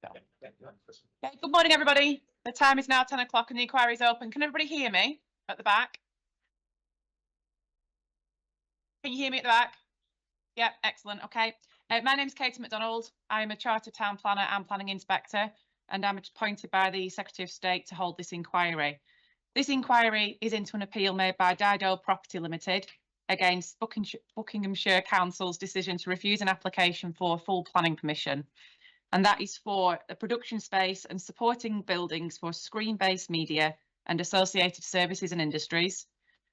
Okay, good morning, everybody. The time is now 10 o'clock and the inquiry is open. Can everybody hear me at the back? Can you hear me at the back? Yeah, excellent. Okay. My name is Katie McDonald. I'm a Chartered Town Planner and Planning Inspector, and I'm appointed by the Secretary of State to hold this inquiry. This inquiry is into an appeal made by Dido Property Limited against Buckinghamshire Council's decision to refuse an application for full planning permission. And that is for a production space and supporting buildings for screen-based media and associated services and industries.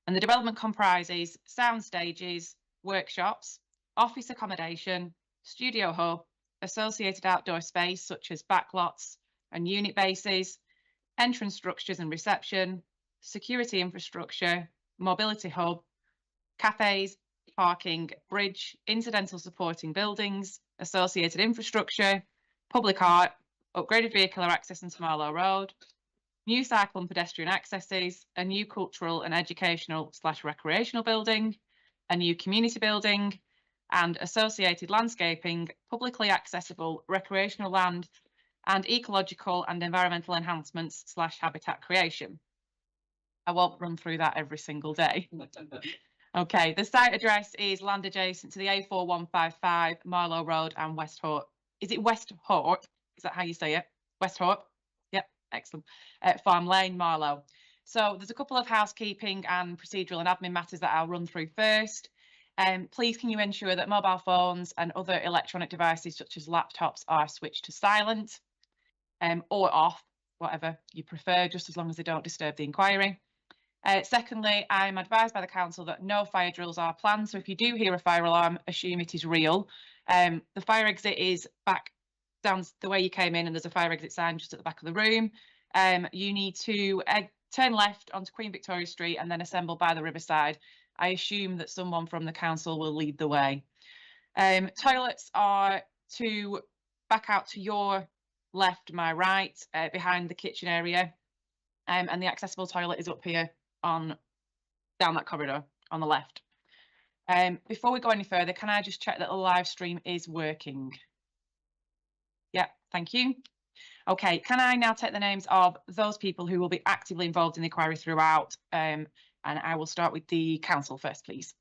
And the development comprises sound stages, workshops, office accommodation, studio hub, associated outdoor space such as backlots and unit bases, entrance structures and reception, security infrastructure, mobility hub, cafes, parking, bridge, incidental supporting buildings, associated infrastructure, public art, upgraded vehicular access into Marlow Road, new cycle and pedestrian accesses, a new cultural and educational/recreational building, a new community building, and associated landscaping, publicly accessible recreational land, and ecological and environmental enhancements/habitat creation. I won't run through that every single day. Okay, the site address is land adjacent to the A4155 Marlow Road and West Hope. Is it West Hope? Is that how you say it? West Hope? Yep, excellent. Farm Lane, Marlow. So there's a couple of housekeeping and procedural and admin matters that I'll run through first. Please can you ensure that mobile phones and other electronic devices such as laptops are switched to silent or off, whatever you prefer, just as long as they don't disturb the inquiry. Secondly, I'm advised by the council that no fire drills are planned, so if you do hear a fire alarm, assume it is real. The fire exit is back down the way you came in, and there's a fire exit sign just at the back of the room. You need to turn left onto Queen Victoria Street and then assemble by the riverside. I assume that someone from the council will lead the way. Toilets are to back out to your left, my right, behind the kitchen area, and the accessible toilet is up here on down that corridor on the left. Before we go any further, can I just check that the live stream is working? Yeah, thank you. Okay, can I now take the names of those people who will be actively involved in the inquiry throughout? And I will start with the council first, please.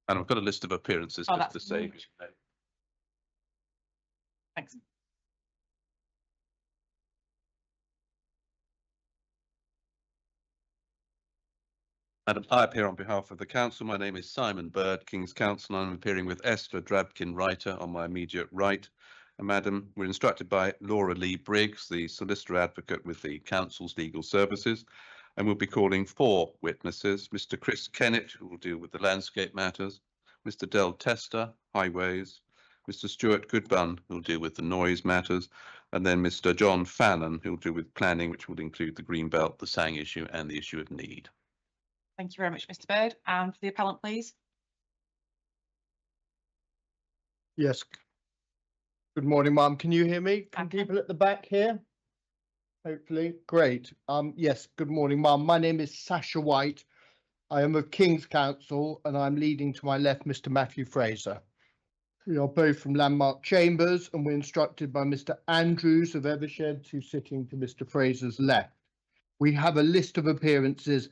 And I've got a list of appearances just to say. Thanks. Madam, I appear on behalf of the council. My name is Simon Bird, King's Counsel, and I'm appearing with Esther Drabkin-Writer on my immediate right. And Madam, we're instructed by Laura Lee Briggs, the Solicitor Advocate with the Council's Legal Services, and we'll be calling 4 witnesses. Mr. Chris Kennett, who will deal with the landscape matters, Mr. Del Testa, Highways, Mr. Stuart Goodbun, who will deal with the noise matters, and then Mr. John Fallon, who will deal with planning, which will include the Greenbelt, the SANG issue, and the issue of need. Thank you very much, Mr. Bird. And for the appellant, please. Yes. Good morning, Mum. Can you hear me? Can people at the back hear? Hopefully. Great. Yes, good morning, Mum. My name is Sasha White. I am of King's Counsel, and I'm leading to my left Mr. Matthew Fraser. We are both from Landmark Chambers, and we're instructed by Mr. Andrews of Eversheds, who's sitting to Mr. Fraser's left. We have a list of appearances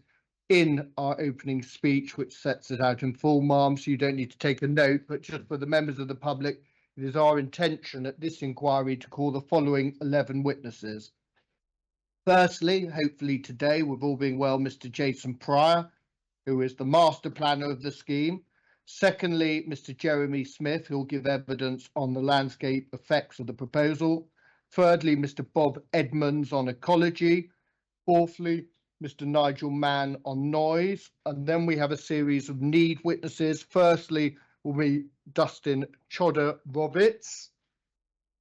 in our opening speech, which sets it out in full, Ma'am, so you don't need to take a note, but just for the members of the public, it is our intention at this inquiry to call the following 11 witnesses. Firstly, hopefully today, with all being well, Mr. Jason Pryor, who is the master planner of the scheme. Secondly, Mr. Jeremy Smith, who will give evidence on the landscape effects of the proposal. Thirdly, Mr. Bob Edmonds on ecology. Fourthly, Mr. Nigel Mann on noise, and then we have a series of need witnesses. Firstly will be Dustin Chodder-Roberts,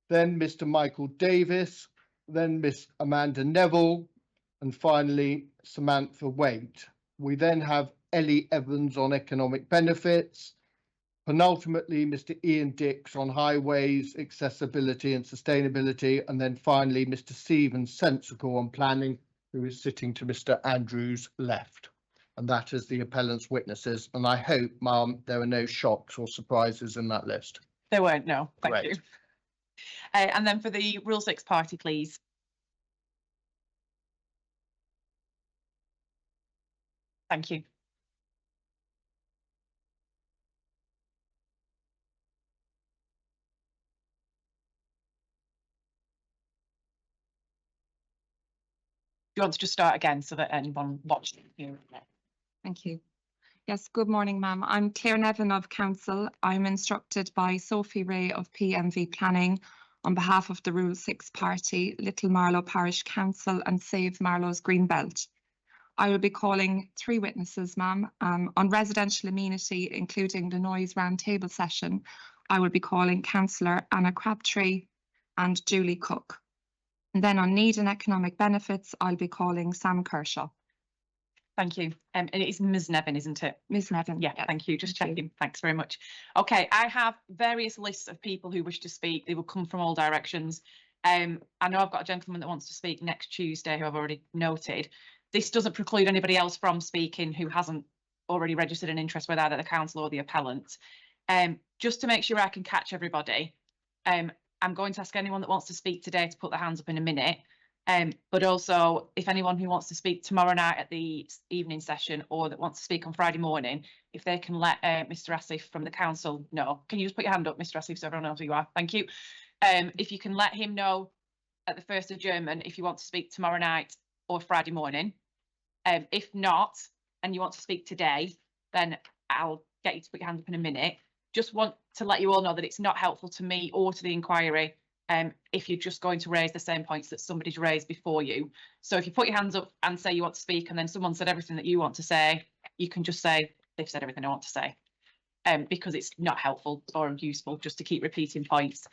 then Mr. Michael Davis, then Miss Amanda Neville, and finally Samantha Waite. We then have Ellie Evans on economic benefits, penultimately Mr. Ian Dix on highways, accessibility and sustainability, and then finally Mr. Stephen Sensical on planning, who is sitting to Mr. Andrews' left. And that is the appellant's witnesses. And I hope, Ma'am, there are no shocks or surprises in that list. There weren't, no, thank Great. you. And then for the Rule 6 party, please. Thank you. Do you want to just start again so that anyone watching you? Thank you. Yes, good morning, ma'am. I'm Claire Nevin of Council. I'm instructed by Sophie Ray of PMV Planning on behalf of the Rule 6 Party, Little Marlow Parish Council and Save Marlow's Greenbelt. I will be calling 3 witnesses, ma'am. On residential amenity, including the noise roundtable session, I will be calling Councillor Anna Crabtree and Julie Cook. And then on need and economic benefits, I'll be calling Sam Kershaw. Thank you. And it is Ms Nevin, isn't it? Ms Nevin. Yeah, thank you. Just Thank you. checking. Thanks very much. Okay, I have various lists of people who wish to speak. They will come from all directions. I know I've got a gentleman that wants to speak next Tuesday who I've already noted. This doesn't preclude anybody else from speaking who hasn't already registered an interest with either the council or the appellant. Just to make sure I can catch everybody, I'm going to ask anyone that wants to speak today to put their hands up in a minute. But also, if anyone who wants to speak tomorrow night at the evening session or that wants to speak on Friday morning, if they can let Mr. Asif from the council know. Can you just put your hand up, Mr. Asif, so everyone knows who you are? Thank you. If you can let him know at the first adjournment if you want to speak tomorrow night or Friday morning. If not, and you want to speak today, then I'll get you to put your hand up in a minute. Just want to let you all know that it's not helpful to me or to the inquiry if you're just going to raise the same points that somebody's raised before you. So if you put your hands up and say you want to speak and then someone said everything that you want to say, you can just say, they've said everything I want to say, because it's not helpful or useful just to keep repeating points.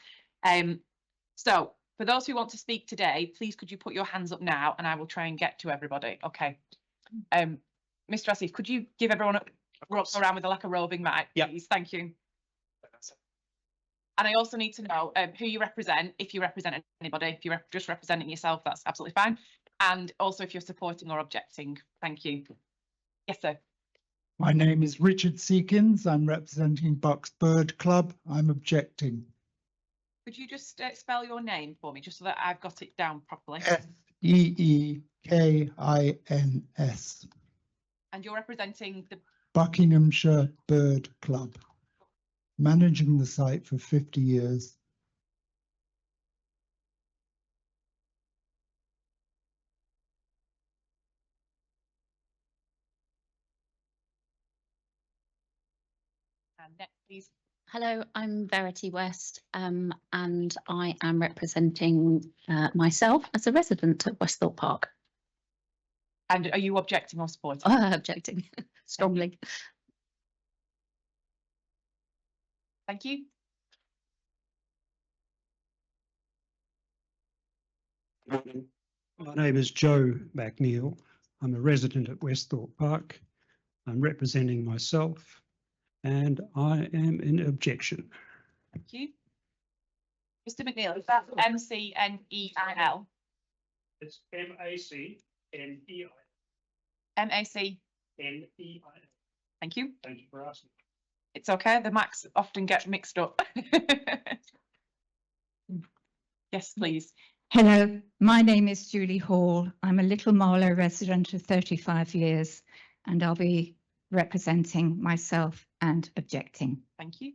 So for those who want to speak today, please could you put your hands up now and I will try and get to everybody. Okay. Mr. Asif, could you give everyone a around with like a roving mic, please? Thank you. And I also need to know who you represent, if you represent anybody. If you're just representing yourself, that's absolutely fine. And also if you're supporting or objecting. Thank you. Yes, sir. My name is Richard Seekins. I'm representing Bucks Bird Club. I'm objecting. Could you just spell your name for me, just so that I've got it down properly? Seekins. And you're representing the Buckinghamshire Bird Club. Managing the site for 50 years. and next, please. Hello, I'm Verity West, and I am representing myself as a resident at Westthorpe Park. And are you objecting or supporting? Objecting strongly. Thank you. My name is Joe McNeil. I'm a resident at Westthorpe Park. I'm representing myself and I am in objection. Thank you. Mr. McNeil, is that McNeil? It's MACNEIL. MACNEIL. Thank you. Thank you for asking. It's okay, the Macs often get mixed up. Yes, please. Hello, my name is Julie Hall. I'm a Little Marlow resident of 35 years and I'll be representing myself and objecting. Thank you.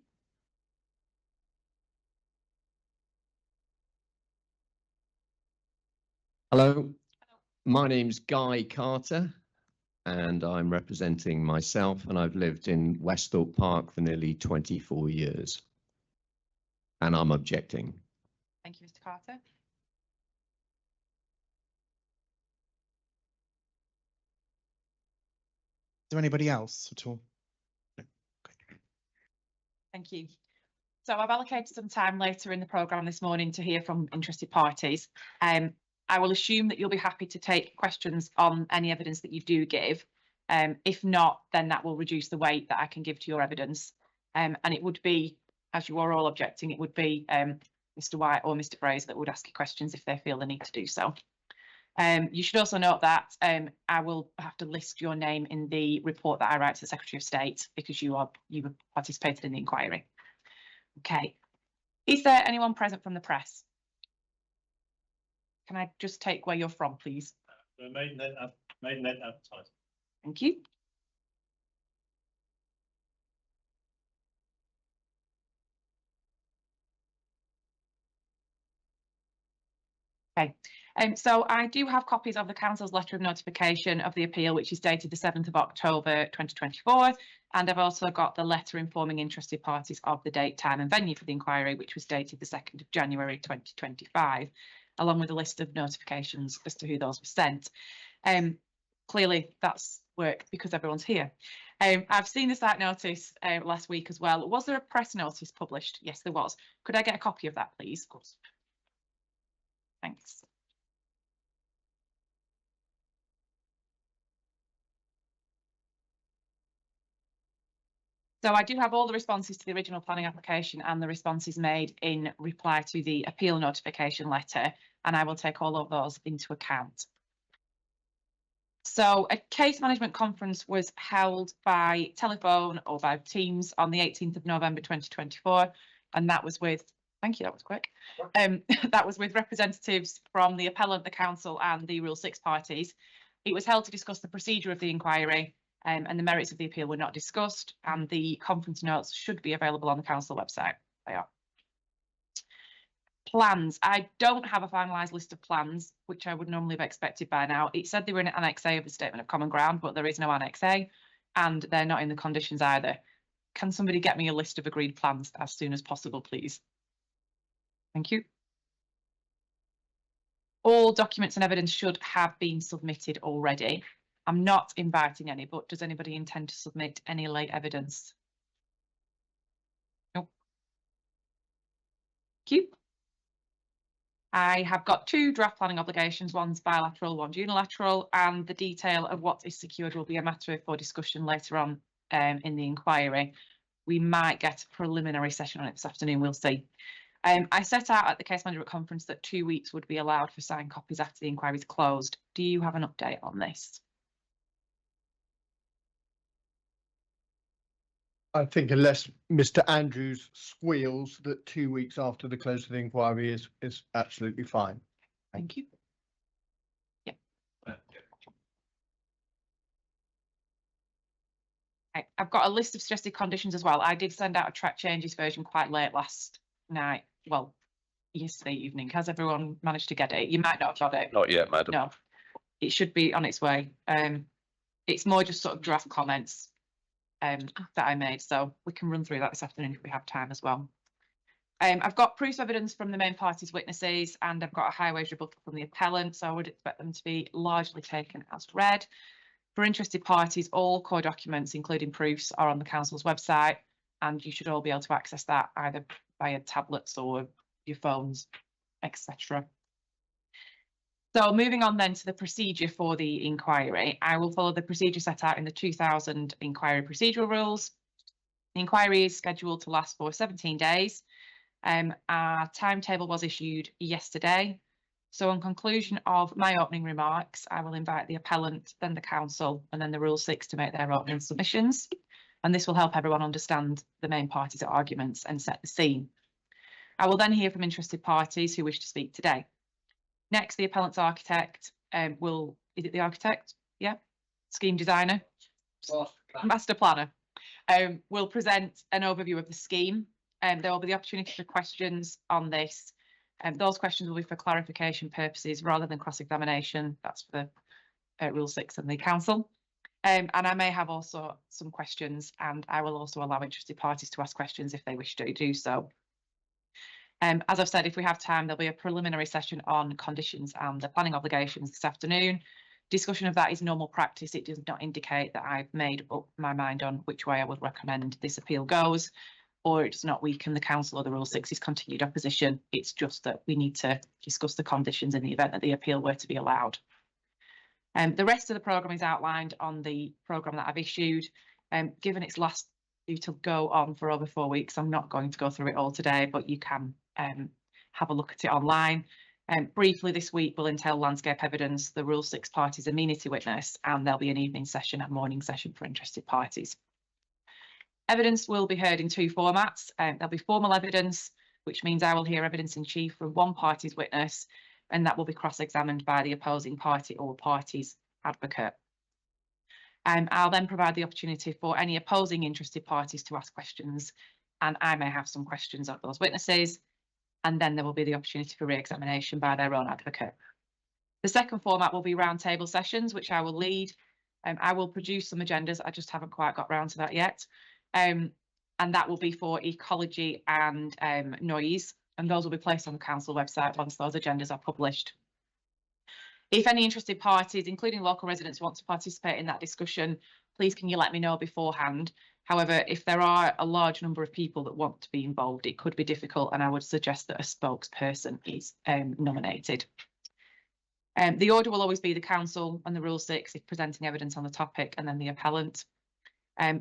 Hello, my name's Guy Carter and I'm representing myself, and I've lived in Westthorpe Park for nearly 24 years and I'm objecting. Thank you, Mr. Carter. Is there anybody else at all? No. Okay. Thank you. So I've allocated some time later in the programme this morning to hear from interested parties. I will assume that you'll be happy to take questions on any evidence that you do give. If not, then that will reduce the weight that I can give to your evidence. And it would be, as you are all objecting, it would be Mr. White or Mr. Fraser that would ask you questions if they feel the need to do so. You should also note that I will have to list your name in the report that I write to the Secretary of State because you participated in the inquiry. Okay, Is there anyone present from the press? Can I just take where you're from, please? Maidenhead advertising. Thank you. Okay, so I do have copies of the council's letter of notification of the appeal, which is dated the 7th of October 2024. And I've also got the letter informing interested parties of the date, time and venue for the inquiry, which was dated the 2nd of January 2025, along with a list of notifications as to who those were sent. Clearly that's worked because everyone's here. I've seen the site notice last week as well. Was there a press notice published? Yes, there was. Could I get a copy of that, please? Of course. Thanks. So I do have all the responses to the original planning application and the responses made in reply to the appeal notification letter, and I will take all of those into account. So a case management conference was held by telephone or by Teams on the 18th of November 2024, and that was with, thank you, that was quick. That was with representatives from the appellant, the council and the Rule 6 parties. It was held to discuss the procedure of the inquiry, and the merits of the appeal were not discussed, and the conference notes should be available on the council website. They are. Plans. I don't have a finalised list of plans, which I would normally have expected by now. It said they were in Annex A of the Statement of Common Ground, but there is no Annex A, and they're not in the conditions either. Can somebody get me a list of agreed plans as soon as possible, please? Thank you. All documents and evidence should have been submitted already. I'm not inviting any, but does anybody intend to submit any late evidence? Nope. Thank you. I have got 2 draft planning obligations, one's bilateral, one's unilateral, and the detail of what is secured will be a matter for discussion later on in the inquiry. We might get a preliminary session on it this afternoon, we'll see. I set out at the case management conference that 2 weeks would be allowed for signed copies after the inquiry is closed. Do you have an update on this? I think unless Mr. Andrews squeals that 2 weeks after the close of the inquiry is absolutely fine. Thank you. Yeah. Okay, I've got a list of suggested conditions as well. I did send out a track changes version quite late last night. Well, yesterday evening. Has everyone managed to get it? You might not have got it. Not yet, madam. No, it should be on its way. It's more just sort of draft comments that I made, so we can run through that this afternoon if we have time as well. I've got proof of evidence from the main party's witnesses, and I've got a highways rebuttal from the appellant, so I would expect them to be largely taken as read. For interested parties, all core documents, including proofs, are on the council's website, and you should all be able to access that either via tablets or your phones, etc. So moving on then to the procedure for the inquiry, I will follow the procedure set out in the 2000 inquiry procedural rules. The inquiry is scheduled to last for 17 days. Our timetable was issued yesterday. So on conclusion of my opening remarks, I will invite the appellant, then the council, and then the Rule 6 to make their opening submissions. And this will help everyone understand the main parties' arguments and set the scene. I will then hear from interested parties who wish to speak today. Next, the appellant's architect is it the architect? Yeah, scheme designer, master planner, will present an overview of the scheme. There will be the opportunity for questions on this. Those questions will be for clarification purposes rather than cross-examination. That's for Rule 6 and the council. And I may have also some questions, and I will also allow interested parties to ask questions if they wish to do so. As I've said, if we have time, there'll be a preliminary session on conditions and the planning obligations this afternoon. Discussion of that is normal practice. It does not indicate that I've made up my mind on which way I would recommend this appeal goes, or it does not weaken the council or the Rule 6's continued opposition. It's just that we need to discuss the conditions in the event that the appeal were to be allowed. The rest of the programme is outlined on the programme that I've issued. Given it's last due to go on for over 4 weeks, I'm not going to go through it all today, but you can have a look at it online. Briefly, this week will entail landscape evidence, the Rule 6 parties amenity witness, and there'll be an evening session and morning session for interested parties. Evidence will be heard in 2 formats. There'll be formal evidence, which means I will hear evidence in chief from one party's witness, and that will be cross-examined by the opposing party or party's advocate. I'll then provide the opportunity for any opposing interested parties to ask questions, and I may have some questions of those witnesses, and then there will be the opportunity for re-examination by their own advocate. The second format will be roundtable sessions, which I will lead. I will produce some agendas. I just haven't quite got round to that yet. And that will be for ecology and noise, and those will be placed on the council website once those agendas are published. If any interested parties, including local residents, want to participate in that discussion, please can you let me know beforehand. However, if there are a large number of people that want to be involved, it could be difficult, and I would suggest that a spokesperson is nominated. The order will always be the council and the Rule 6 if presenting evidence on the topic, and then the appellant.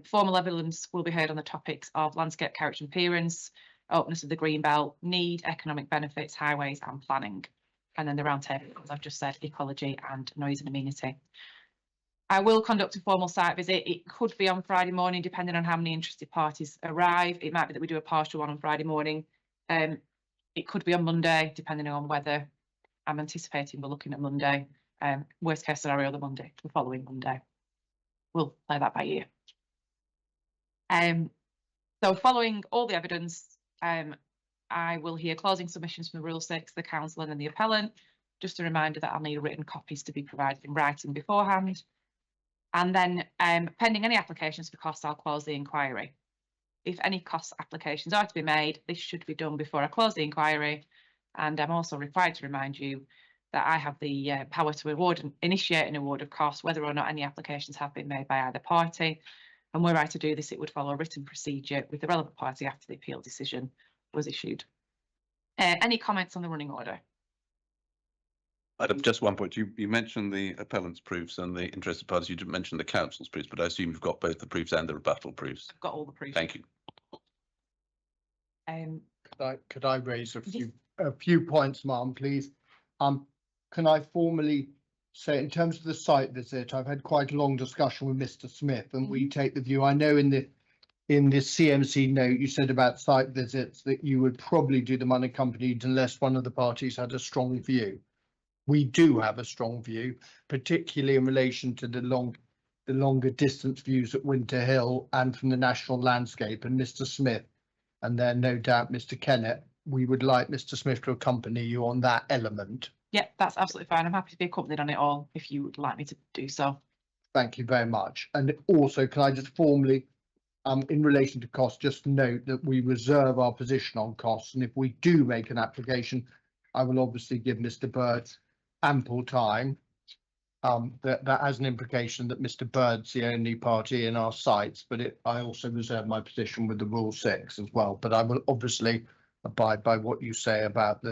Formal evidence will be heard on the topics of landscape character and appearance, openness of the green belt, need, economic benefits, highways and planning. And then the roundtable, as I've just said, ecology and noise and amenity. I will conduct a formal site visit. It could be on Friday morning, depending on how many interested parties arrive. It might be that we do a partial one on Friday morning. It could be on Monday, depending on weather. I'm anticipating we're looking at Monday. Worst case scenario, the following Monday. We'll play that by ear. So following all the evidence, I will hear closing submissions from the Rule 6, the council and then the appellant. Just a reminder that I'll need written copies to be provided in writing beforehand. And then pending any applications for costs, I'll close the inquiry. If any cost applications are to be made, this should be done before I close the inquiry. And I'm also required to remind you that I have the power to initiate an award of costs, whether or not any applications have been made by either party. And were I to do this, it would follow a written procedure with the relevant party after the appeal decision was issued. Any comments on the running order? Just one point. You mentioned the appellant's proofs and the interested parties. You didn't mention the council's proofs, but I assume you've got both the proofs and the rebuttal proofs. I've got all the proofs. Thank you. Could I raise a few points, ma'am, please? Can I formally say, in terms of the site visit, I've had quite a long discussion with Mr. Smith, and we take the view, I know in the CMC note, you said about site visits that you would probably do them unaccompanied unless one of the parties had a strong view. We do have a strong view, particularly in relation to the longer distance views at Winter Hill and from the national landscape. And Mr. Smith, and then no doubt Mr. Kennett, we would like Mr. Smith to accompany you on that element. Yeah, that's absolutely fine. I'm happy to be accompanied on it all if you would like me to do so. Thank you very much. And also, can I just formally, in relation to costs, just note that we reserve our position on costs. And if we do make an application, I will obviously give Mr. Bird ample time. That has an implication that Mr. Bird's the only party in our sites, but I also reserve my position with the Rule 6 as well. But I will obviously abide by what you say about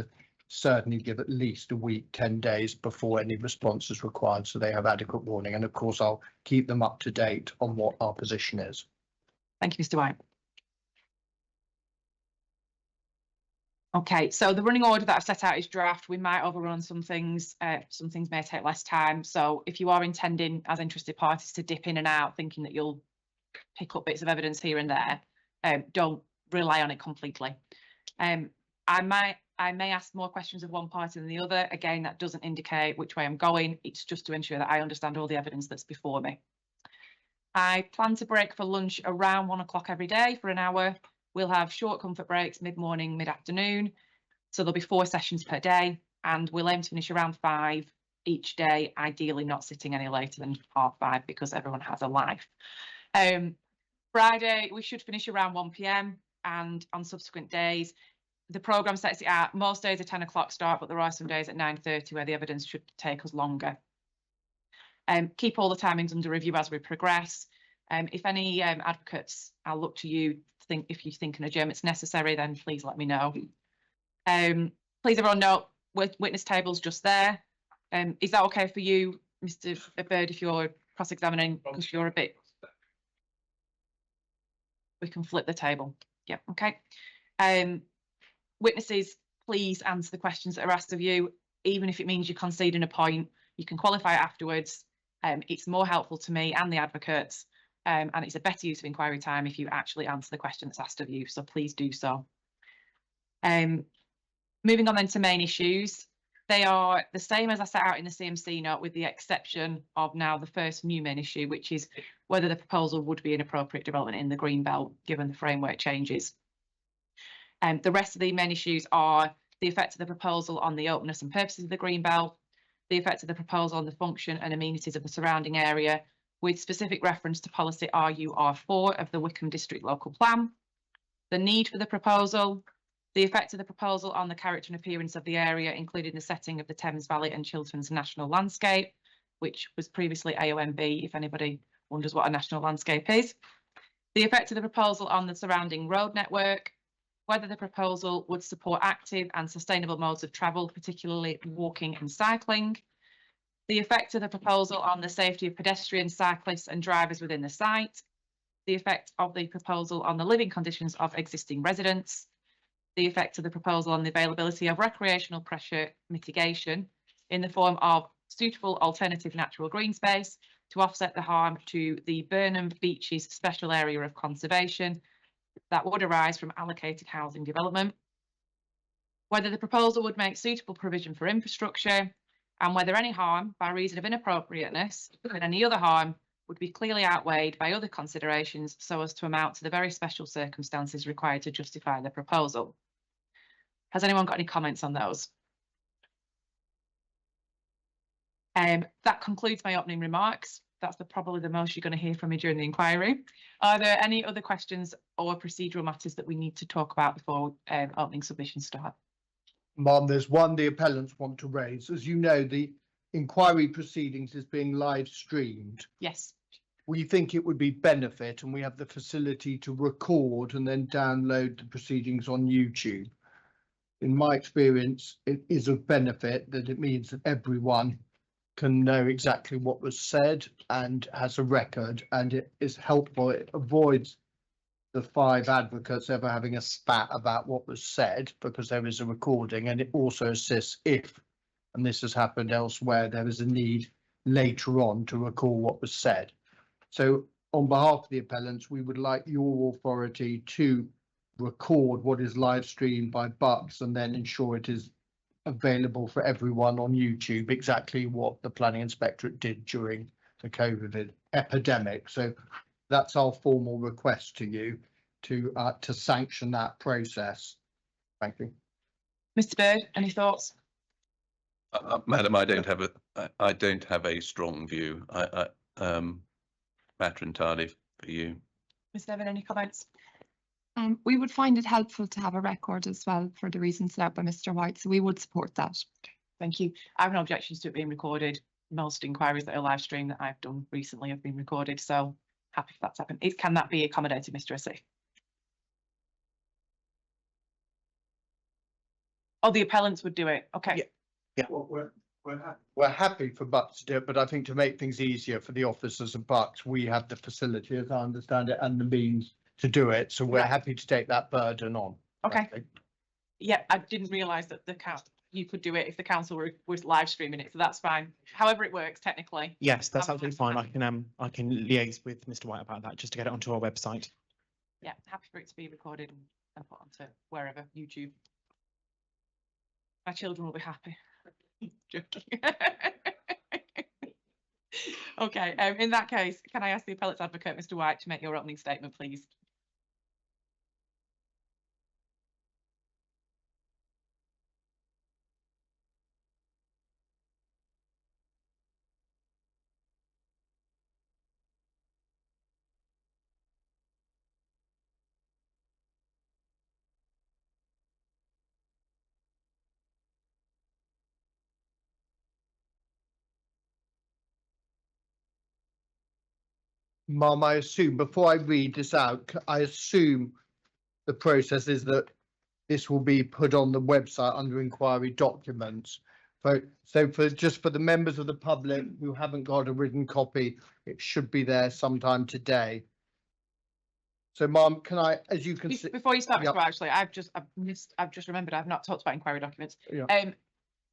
certainly give at least a week, 10 days before any response is required, so they have adequate warning. And of course, I'll keep them up to date on what our position is. Thank you, Mr. White. Okay, so the running order that I've set out is draft. We might overrun some things. Some things may take less time. So if you are intending as interested parties to dip in and out, thinking that you'll pick up bits of evidence here and there, don't rely on it completely. I may ask more questions of one party than the other. Again, that doesn't indicate which way I'm going. It's just to ensure that I understand all the evidence that's before me. I plan to break for lunch around 1 o'clock every day for an hour. We'll have short comfort breaks, mid-morning, mid-afternoon. So there'll be 4 sessions per day, and we'll aim to finish around 5 each day, ideally not sitting any later than 5:30 because everyone has a life. Friday, we should finish around 1 p.m. and on subsequent days, the programme sets it out. Most days are 10 o'clock start, but there are some days at 9:30 where the evidence should take us longer. Keep all the timings under review as we progress. If any advocates, I'll look to you. If you think an adjournment's necessary, then please let me know. Please everyone note, witness table's just there. Is that okay for you, Mr. Bird, if you're cross-examining, because you're a bit... We can flip the table. Yeah, okay. Witnesses, please answer the questions that are asked of you. Even if it means you're conceding a point, you can qualify it afterwards. It's more helpful to me and the advocates, and it's a better use of inquiry time if you actually answer the question that's asked of you, so please do so. Moving on then to main issues. They are the same as I set out in the CMC note, with the exception of now the first new main issue, which is whether the proposal would be an appropriate development in the green belt given the framework changes. The rest of the main issues are the effect of the proposal on the openness and purposes of the green belt, the effect of the proposal on the function and amenities of the surrounding area, with specific reference to policy RUR4 of the Wickham District Local Plan, the need for the proposal, the effect of the proposal on the character and appearance of the area, including the setting of the Thames Valley and Chilterns National Landscape, which was previously AONB, if anybody wonders what a national landscape is, the effect of the proposal on the surrounding road network, whether the proposal would support active and sustainable modes of travel, particularly walking and cycling, the effect of the proposal on the safety of pedestrians, cyclists and drivers within the site, the effect of the proposal on the living conditions of existing residents, the effect of the proposal on the availability of recreational pressure mitigation in the form of suitable alternative natural green space to offset the harm to the Burnham Beaches special area of conservation that would arise from allocated housing development, whether the proposal would make suitable provision for infrastructure, and whether any harm by reason of inappropriateness and any other harm would be clearly outweighed by other considerations so as to amount to the very special circumstances required to justify the proposal. Has anyone got any comments on those? That concludes my opening remarks. That's probably the most you're going to hear from me during the inquiry. Are there any other questions or procedural matters that we need to talk about before opening submissions start? Ma'am, there's one the appellants want to raise. As you know, the inquiry proceedings is being live streamed. Yes. We think it would be benefit, and we have the facility to record and then download the proceedings on YouTube. In my experience, it is of benefit that it means that everyone can know exactly what was said and has a record, and it is helpful. It avoids the 5 advocates ever having a spat about what was said, because there is a recording, and it also assists if, and this has happened elsewhere, there is a need later on to recall what was said. So on behalf of the appellants, we would like your authority to record what is live streamed by Bucks and then ensure it is available for everyone on YouTube, exactly what the planning inspectorate did during the COVID epidemic. So that's our formal request to you to sanction that process. Thank you. Mr. Bird, any thoughts? Madam, I don't have a strong view. Matter entirely for you. Ms. Nevin, any comments? We would find it helpful to have a record as well for the reasons set out by Mr. White, so we would support that. Thank you. I have no objections to it being recorded. Most inquiries that are live streamed that I've done recently have been recorded, so happy for that to happen. Can that be accommodated, Mr. Hussey? Oh, the appellants would do it. Okay. Yeah. Well, we're happy for Bucks to do it, but I think to make things easier for the officers of Bucks, we have the facility, as I understand it, and the means to do it. So we're Right. happy to take that burden on. Okay. Yeah, I didn't realise that you could do it if the council was live streaming it, so that's fine. However it works technically. Yes, that's I'm absolutely happy. fine. I can liaise with Mr. White about that just to get it onto our website. Yeah, happy for it to be recorded and put onto wherever, YouTube. My children will be happy. Joking. Okay, in that case, can I ask the appellate's advocate, Mr. White, to make your opening statement, please? Ma'am, I assume, before I read this out, I assume the process is that this will be put on the website under inquiry documents. So just for the members of the public who haven't got a written copy, it should be there sometime today. So, Ma'am, can I, as you can see, Before you start, Yep. Mr. White, actually, I've just remembered I've not talked about inquiry documents. Yeah. Can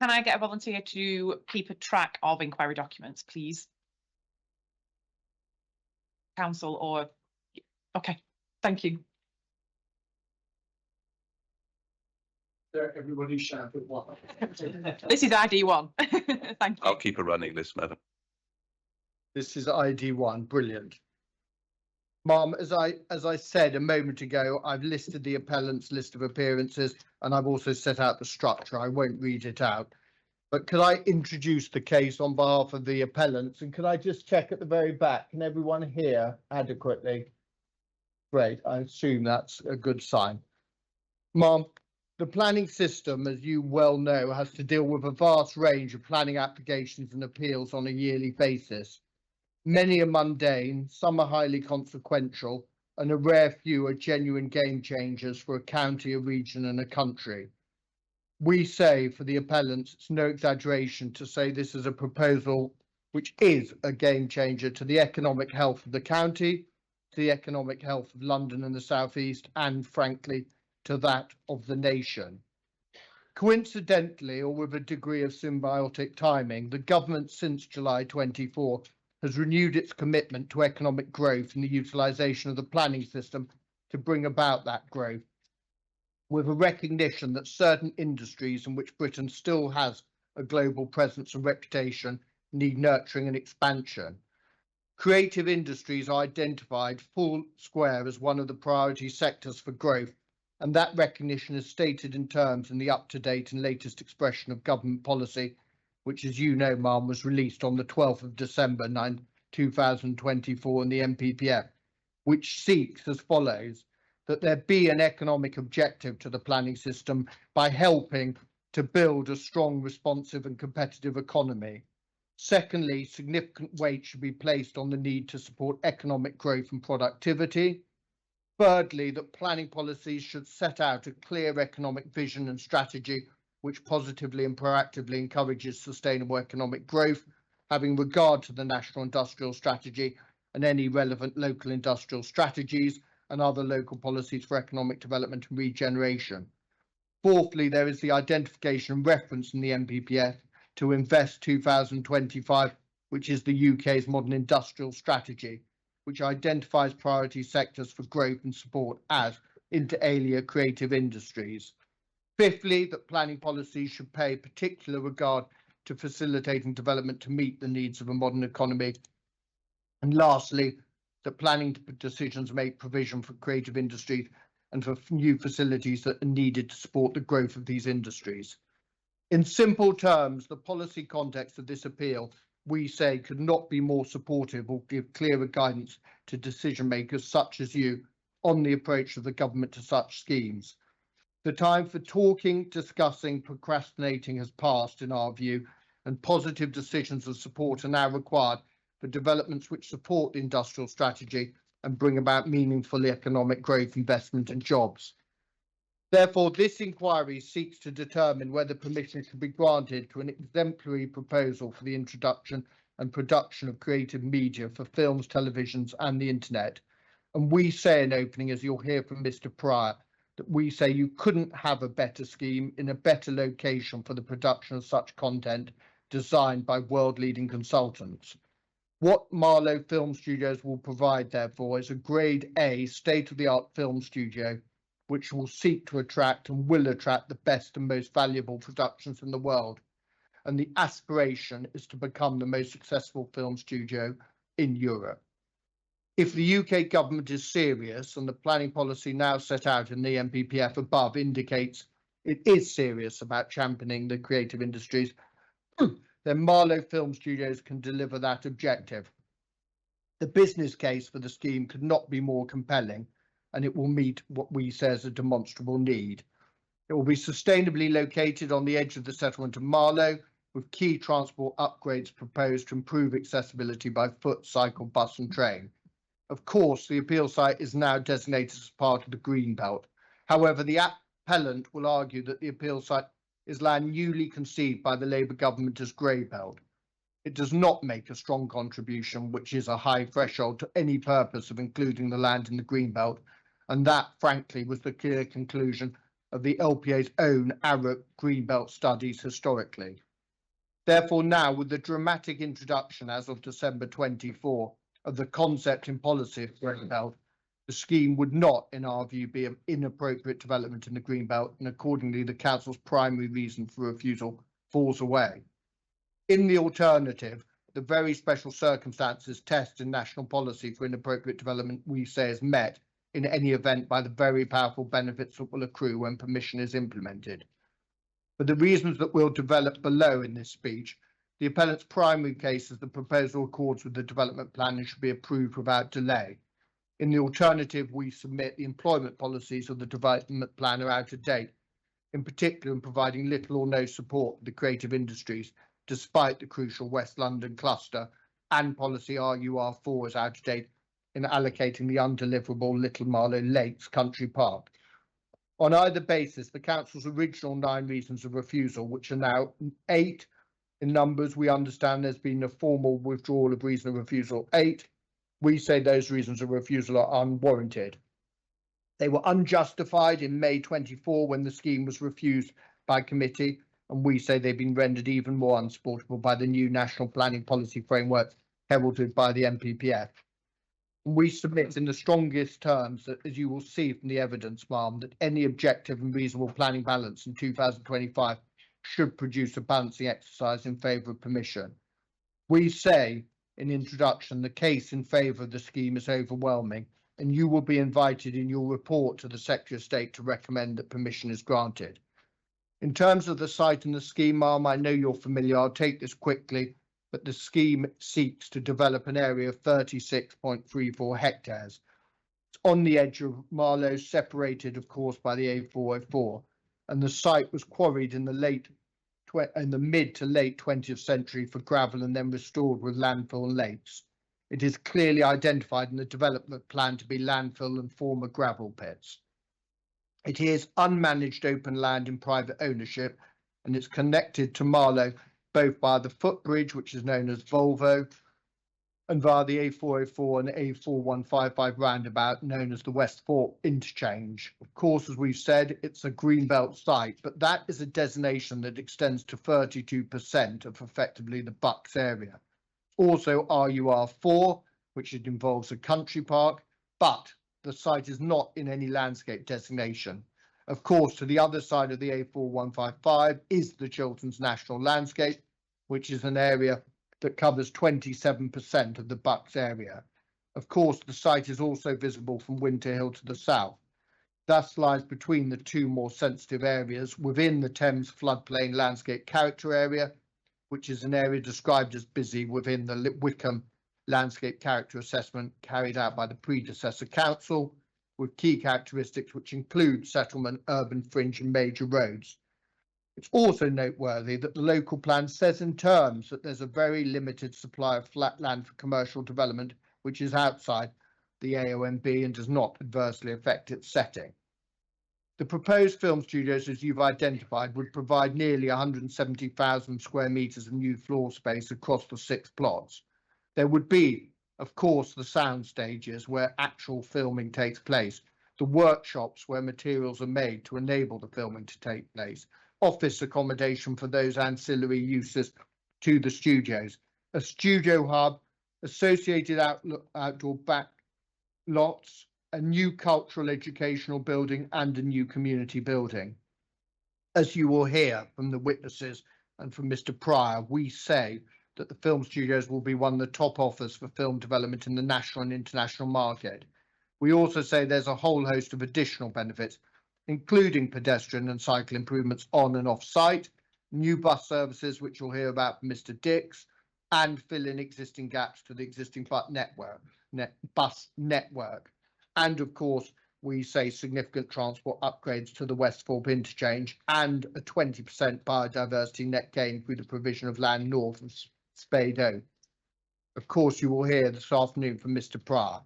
I get a volunteer to keep a track of inquiry documents, please? Council or, okay, thank you. Everybody shout at once. This is ID1. Thank you. I'll keep a running list, madam. This is ID1, brilliant. Ma'am, as I said a moment ago, I've listed the appellant's list of appearances and I've also set out the structure. I won't read it out. But could I introduce the case on behalf of the appellants, and could I just check at the very back, can everyone hear adequately? Great, I assume that's a good sign. Ma'am, the planning system, as you well know, has to deal with a vast range of planning applications and appeals on a yearly basis. Many are mundane, some are highly consequential, and a rare few are genuine game changers for a county, a region, and a country. We say for the appellants, it's no exaggeration to say this is a proposal which is a game changer to the economic health of the county, to the economic health of London and the South East, and frankly, to that of the nation. Coincidentally, or with a degree of symbiotic timing, the government since July 24 has renewed its commitment to economic growth and the utilisation of the planning system to bring about that growth, with a recognition that certain industries in which Britain still has a global presence and reputation need nurturing and expansion. Creative industries are identified full square as one of the priority sectors for growth, and that recognition is stated in terms in the up-to-date and latest expression of government policy, which, as you know, ma'am, was released on the 12th of December 2024 in the NPPF, which seeks as follows: that there be an economic objective to the planning system by helping to build a strong, responsive and competitive economy. Secondly, significant weight should be placed on the need to support economic growth and productivity. Thirdly, that planning policies should set out a clear economic vision and strategy which positively and proactively encourages sustainable economic growth, having regard to the National Industrial Strategy and any relevant local industrial strategies and other local policies for economic development and regeneration. Fourthly, there is the identification and reference in the NPPF to Invest 2025, which is the UK's modern industrial strategy, which identifies priority sectors for growth and support as, inter alia, creative industries. Fifthly, that planning policies should pay particular regard to facilitating development to meet the needs of a modern economy. And lastly, that planning decisions make provision for creative industries and for new facilities that are needed to support the growth of these industries. In simple terms, the policy context of this appeal, we say, could not be more supportive or give clearer guidance to decision makers such as you on the approach of the government to such schemes. The time for talking, discussing, procrastinating has passed in our view, and positive decisions of support are now required for developments which support the industrial strategy and bring about meaningful economic growth, investment and jobs. Therefore, this inquiry seeks to determine whether permission should be granted to an exemplary proposal for the introduction and production of creative media for films, televisions and the internet. And we say in opening, as you'll hear from Mr. Pryor, that we say you couldn't have a better scheme in a better location for the production of such content designed by world-leading consultants. What Marlow Film Studios will provide, therefore, is a Grade A state-of-the-art film studio which will seek to attract and will attract the best and most valuable productions in the world. And the aspiration is to become the most successful film studio in Europe. If the UK government is serious, and the planning policy now set out in the NPPF above indicates it is serious about championing the creative industries, then Marlow Film Studios can deliver that objective. The business case for the scheme could not be more compelling, and it will meet what we say is a demonstrable need. It will be sustainably located on the edge of the settlement of Marlow, with key transport upgrades proposed to improve accessibility by foot, cycle, bus and train. Of course, the appeal site is now designated as part of the Green Belt. However, the appellant will argue that the appeal site is land newly conceived by the Labour government as Grey Belt. It does not make a strong contribution, which is a high threshold, to any purpose of including the land in the Green Belt, and that, frankly, was the clear conclusion of the LPA's own ARUP Green Belt studies historically. Therefore, now, with the dramatic introduction as of December 24 of the concept in policy of Green Belt, The scheme would not, in our view, be an inappropriate development in the Greenbelt, and accordingly, the council's primary reason for refusal falls away. In the alternative, the very special circumstances test in national policy for inappropriate development, we say, is met in any event by the very powerful benefits that will accrue when permission is implemented. For the reasons that we'll develop below in this speech, the appellant's primary case is the proposal accords with the development plan and should be approved without delay. In the alternative, we submit the employment policies of the development plan are out of date, in particular in providing little or no support for the creative industries, despite the crucial West London cluster, and policy RUR4 is out of date in allocating the undeliverable Little Marlow Lakes Country Park. On either basis, the council's original 9 reasons of refusal, which are now 8 in numbers, we understand there's been a formal withdrawal of reason of refusal 8. We say those reasons of refusal are unwarranted. They were unjustified in May 24 when the scheme was refused by committee, and we say they've been rendered even more unsupportable by the new national planning policy framework heralded by the NPPF. We submit in the strongest terms that, as you will see from the evidence, ma'am, that any objective and reasonable planning balance in 2025 should produce a balancing exercise in favour of permission. We say in introduction, the case in favour of the scheme is overwhelming, and you will be invited in your report to the Secretary of State to recommend that permission is granted. In terms of the site and the scheme, ma'am, I know you're familiar. I'll take this quickly, but the scheme seeks to develop an area of 36.34 hectares. It's on the edge of Marlow, separated, of course, by the A404, and the site was quarried in the mid to late 20th century for gravel and then restored with landfill and lakes. It is clearly identified in the development plan to be landfill and former gravel pits. It is unmanaged open land in private ownership, and it's connected to Marlow both via the footbridge, which is known as Volvo, and via the A404 and A4155 roundabout, known as the West Fork Interchange. Of course, as we've said, it's a Greenbelt site, but that is a designation that extends to 32% of effectively the Bucks area. Also RUR4, which it involves a country park, but the site is not in any landscape designation. Of course, to the other side of the A4155 is the Chilterns National Landscape, which is an area that covers 27% of the Bucks area. Of course, the site is also visible from Winter Hill to the south, thus lies between the two more sensitive areas within the Thames floodplain landscape character area, which is an area described as busy within the Wickham landscape character assessment carried out by the predecessor council, with key characteristics which include settlement, urban fringe and major roads. It's also noteworthy that the local plan says in terms that there's a very limited supply of flat land for commercial development, which is outside the AONB and does not adversely affect its setting. The proposed film studios, as you've identified, would provide nearly 170,000 square metres of new floor space across the 6 plots. There would be, of course, the sound stages where actual filming takes place, the workshops where materials are made to enable the filming to take place, office accommodation for those ancillary uses to the studios, a studio hub, associated outdoor back lots, a new cultural educational building and a new community building. As you will hear from the witnesses and from Mr. Pryor, we say that the film studios will be one of the top offers for film development in the national and international market. We also say there's a whole host of additional benefits, including pedestrian and cycle improvements on and off site, new bus services, which you'll hear about from Mr. Dix, and fill in existing gaps to the existing bus network. And of course, we say significant transport upgrades to the West Fork Interchange and a 20% biodiversity net gain through the provision of land north of Spade Oak. Of course, you will hear this afternoon from Mr. Pryor.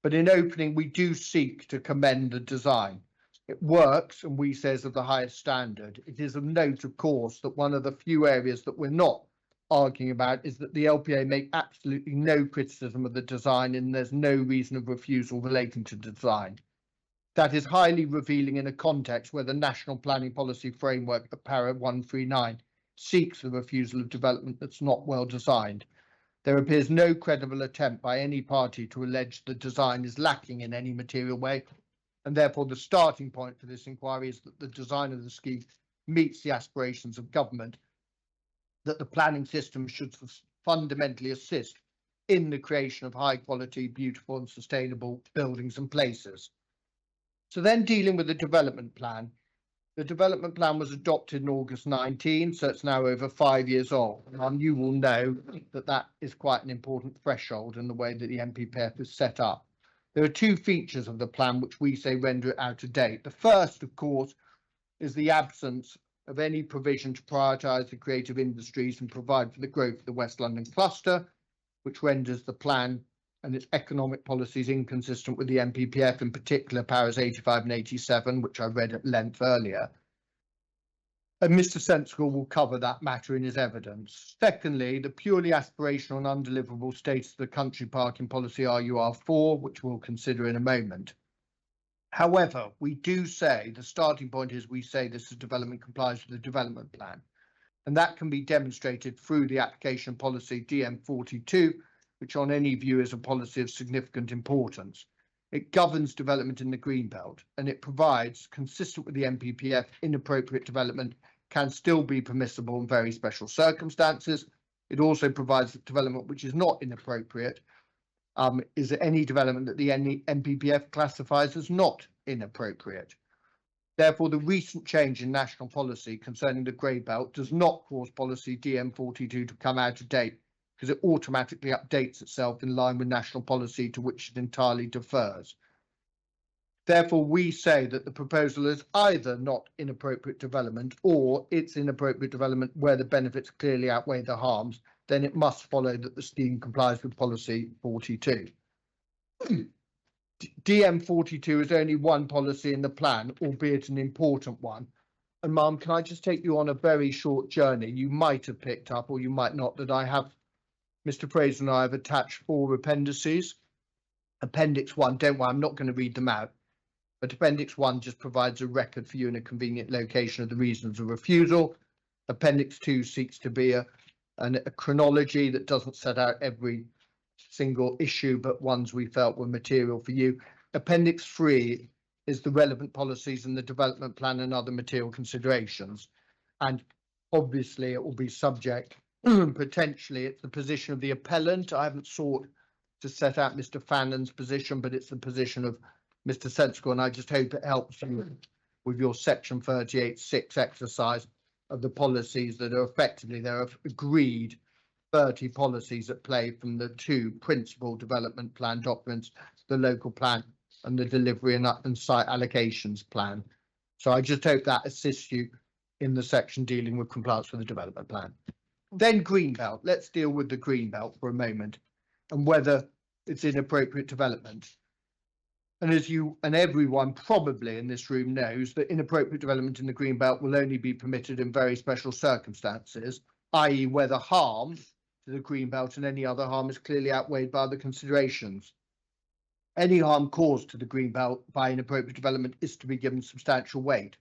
But in opening, we do seek to commend the design. It works, and we say is of the highest standard. It is of note, of course, that one of the few areas that we're not arguing about is that the LPA make absolutely no criticism of the design, and there's no reason of refusal relating to design. That is highly revealing in a context where the National Planning Policy Framework at Para 139 seeks the refusal of development that's not well designed. There appears no credible attempt by any party to allege the design is lacking in any material way, and therefore the starting point for this inquiry is that the design of the scheme meets the aspirations of government, that the planning system should fundamentally assist in the creation of high quality, beautiful and sustainable buildings and places. So then dealing with the development plan. The development plan was adopted in August 19, so it's now over 5 years old. And you will know that that is quite an important threshold in the way that the NPPF is set up. There are two features of the plan which we say render it out of date. The first, of course, is the absence of any provision to prioritise the creative industries and provide for the growth of the West London cluster, which renders the plan and its economic policies inconsistent with the NPPF, in particular powers 85 and 87, which I read at length earlier. And Mr. Sensible will cover that matter in his evidence. Secondly, the purely aspirational and undeliverable status of the country parking policy RUR4, which we'll consider in a moment. However, we do say the starting point is we say this development complies with the development plan, and that can be demonstrated through the application policy DM42, which on any view is a policy of significant importance. It governs development in the Greenbelt, and it provides, consistent with the NPPF, inappropriate development can still be permissible in very special circumstances. It also provides that development which is not inappropriate is any development that the NPPF classifies as not inappropriate. Therefore, the recent change in national policy concerning the Grey Belt does not cause policy DM42 to come out of date, because it automatically updates itself in line with national policy to which it entirely defers. Therefore, we say that the proposal is either not inappropriate development or it's inappropriate development where the benefits clearly outweigh the harms. Then it must follow that the scheme complies with policy 42. DM42 is only one policy in the plan, albeit an important one. And Mum, can I just take you on a very short journey? You might have picked up, or you might not, that I have, Mr. Fraser and I have attached 4 appendices. Appendix 1, don't worry, I'm not going to read them out. But Appendix 1 just provides a record for you in a convenient location of the reasons of refusal. Appendix 2 seeks to be a chronology that doesn't set out every single issue, but ones we felt were material for you. Appendix 3 is the relevant policies in the development plan and other material considerations. And obviously it will be subject, potentially it's the position of the appellant. I haven't sought to set out Mr. Fannon's position, but it's the position of Mr. Sensible, and I just hope it helps you with your section 38(6) exercise of the policies that are effectively, there are agreed 30 policies at play from the 2 principal development plan documents, the local plan and the delivery and site allocations plan. So I just hope that assists you in the section dealing with compliance with the development plan. Then Greenbelt, let's deal with the Greenbelt for a moment and whether it's inappropriate development. And as you and everyone probably in this room knows, that inappropriate development in the Greenbelt will only be permitted in very special circumstances, i.e. where the harm to the Greenbelt and any other harm is clearly outweighed by other considerations. Any harm caused to the Greenbelt by inappropriate development is to be given substantial weight.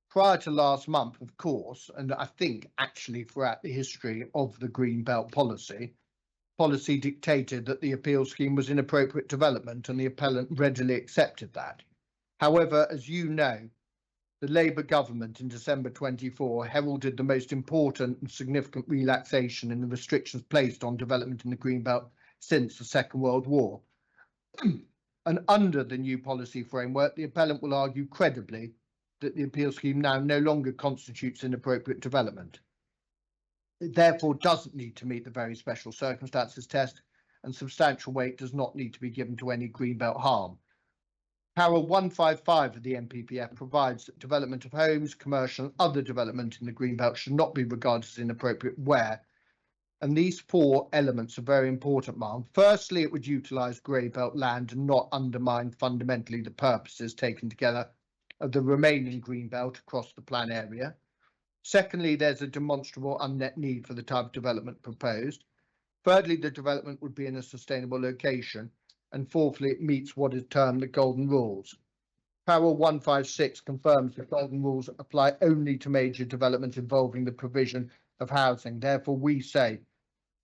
Prior to last month, of course, and I think actually throughout the history of the Greenbelt policy dictated that the appeal scheme was inappropriate development, and the appellant readily accepted that. However, as you know, the Labour government in December 24 heralded the most important and significant relaxation in the restrictions placed on development in the Greenbelt since the Second World War. And under the new policy framework, the appellant will argue credibly that the appeal scheme now no longer constitutes inappropriate development. It therefore doesn't need to meet the very special circumstances test, and substantial weight does not need to be given to any Greenbelt harm. Para 155 of the NPPF provides that development of homes, commercial and other development in the Greenbelt should not be regarded as inappropriate where, and these 4 elements are very important, Ma'am. Firstly, it would utilise Greybelt land and not undermine fundamentally the purposes taken together of the remaining Greenbelt across the plan area. Secondly, there's a demonstrable unmet need for the type of development proposed. Thirdly, the development would be in a sustainable location. And fourthly, it meets what is termed the Golden Rules. Para 156 confirms the Golden Rules apply only to major development involving the provision of housing. Therefore, we say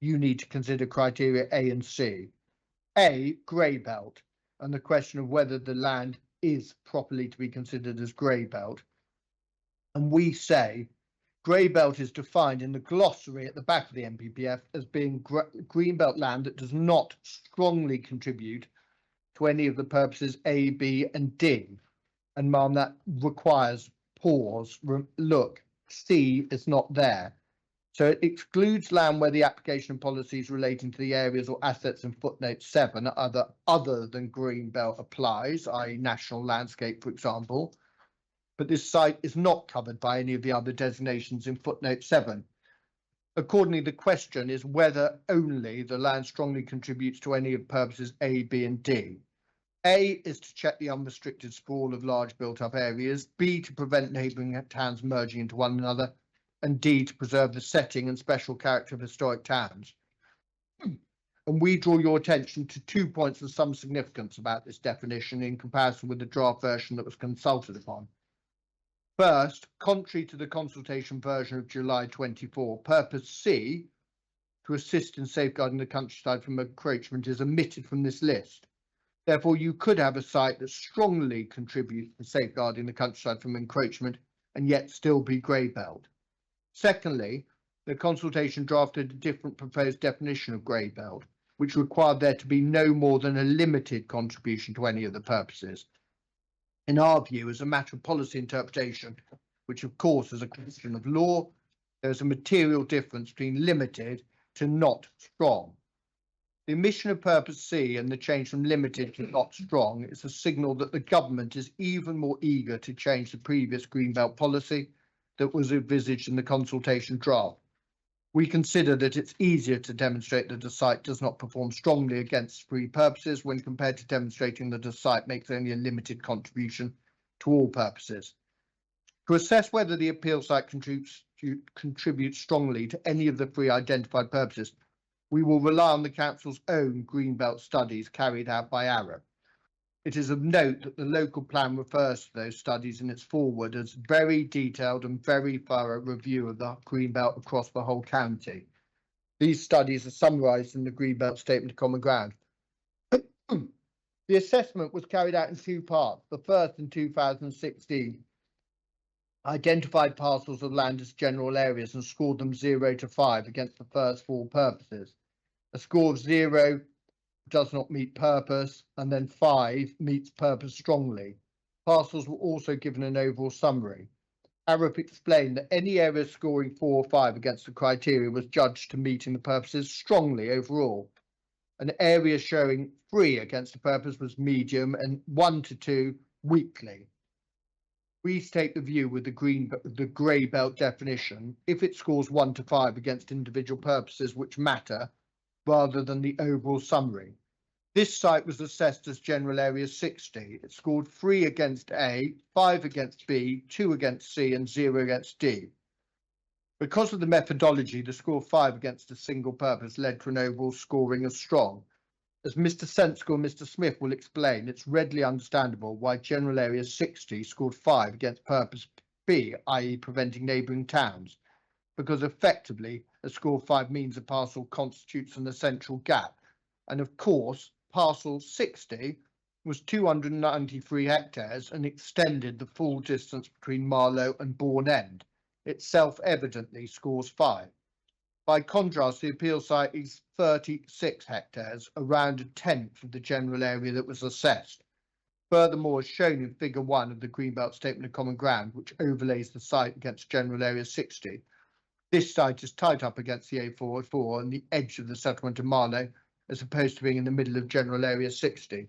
you need to consider criteria A and C. A, grey belt, and the question of whether the land is properly to be considered as grey belt. And we say grey belt is defined in the glossary at the back of the NPPF as being green belt land that does not strongly contribute to any of the purposes A, B, and D. And ma'am, that requires pause. Look, C is not there. So it excludes land where the application of policies relating to the areas or assets in footnote 7 other than green belt applies, i.e. national landscape, for example. But this site is not covered by any of the other designations in footnote 7. Accordingly, the question is whether only the land strongly contributes to any of purposes A, B, and D. A is to check the unrestricted sprawl of large built-up areas, B to prevent neighbouring towns merging into one another, and D to preserve the setting and special character of historic towns. And we draw your attention to 2 points of some significance about this definition in comparison with the draft version that was consulted upon. First, contrary to the consultation version of July 24, purpose C, to assist in safeguarding the countryside from encroachment, is omitted from this list. Therefore, you could have a site that strongly contributes to safeguarding the countryside from encroachment and yet still be grey belt. Secondly, the consultation drafted a different proposed definition of grey belt, which required there to be no more than a limited contribution to any of the purposes. In our view, as a matter of policy interpretation, which of course is a question of law, there is a material difference between limited to not strong. The omission of purpose C and the change from limited to not strong is a signal that the government is even more eager to change the previous Greenbelt policy that was envisaged in the consultation draft. We consider that it's easier to demonstrate that a site does not perform strongly against free purposes when compared to demonstrating that a site makes only a limited contribution to all purposes. To assess whether the appeal site contributes strongly to any of the three identified purposes, we will rely on the Council's own Greenbelt studies carried out by ARRA. It is of note that the local plan refers to those studies in its foreword as very detailed and very thorough review of the Greenbelt across the whole county. These studies are summarised in the Greenbelt Statement of Common Ground. The assessment was carried out in two parts. The first in 2016 identified parcels of land as general areas and scored them 0 to 5 against the first four purposes. A score of 0 does not meet purpose, and then 5 meets purpose strongly. Parcels were also given an overall summary. ARUP explained that any area scoring 4 or 5 against the criteria was judged to meeting the purposes strongly overall. An area showing 3 against the purpose was medium and 1 to 2 weakly. We take the view with the grey belt definition if it scores 1 to 5 against individual purposes which matter, rather than the overall summary. This site was assessed as general area 60. It scored 3 against A, 5 against B, 2 against C, and 0 against D. Because of the methodology, the score of 5 against a single purpose led to an overall scoring as strong. As Mr. Sensical and Mr. Smith will explain, it's readily understandable why general area 60 scored 5 against purpose B, i.e. preventing neighbouring towns, because effectively a score of 5 means a parcel constitutes an essential gap. And of course, parcel 60 was 293 hectares and extended the full distance between Marlow and Bourne End. It self-evidently scores 5. By contrast, the appeal site is 36 hectares, around a tenth of the general area that was assessed. Furthermore, as shown in figure 1 of the Greenbelt Statement of Common Ground, which overlays the site against general area 60, this site is tight up against the A404 and the edge of the settlement of Marlow, as opposed to being in the middle of general area 60.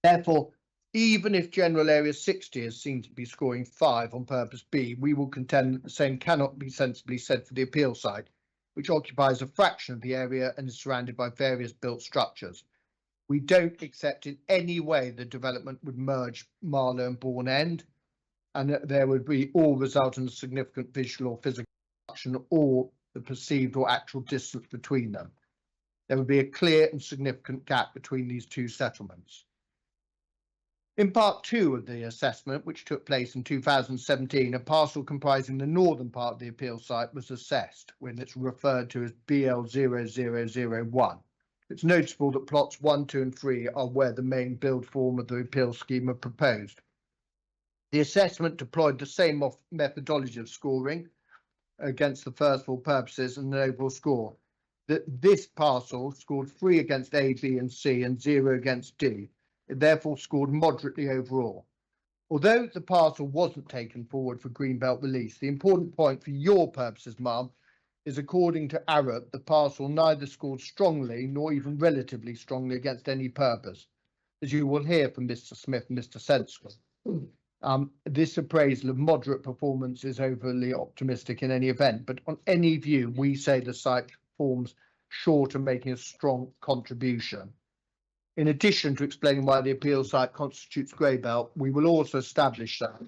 Therefore, even if general area 60 is seen to be scoring 5 on purpose B, we will contend that the same cannot be sensibly said for the appeal site, which occupies a fraction of the area and is surrounded by various built structures. We don't accept in any way the development would merge Marlow and Bourne End, and that there would be all result in a significant visual or physical reduction or the perceived or actual distance between them. There would be a clear and significant gap between these two settlements. In part 2 of the assessment, which took place in 2017, a parcel comprising the northern part of the appeal site was assessed when it's referred to as BL0001. It's noticeable that plots 1, 2 and 3 are where the main build form of the appeal scheme are proposed. The assessment deployed the same methodology of scoring against the first for all purposes and an overall score. This parcel scored 3 against A, B and C and 0 against D. It therefore scored moderately overall. Although the parcel wasn't taken forward for Greenbelt release, the important point for your purposes, Ma'am, is according to Arup, the parcel neither scored strongly nor even relatively strongly against any purpose, as you will hear from Mr. Smith and Mr. Sensko. This appraisal of moderate performance is overly optimistic in any event, but on any view, we say the site forms short of making a strong contribution. In addition to explaining why the appeal site constitutes grey belt, we will also establish that,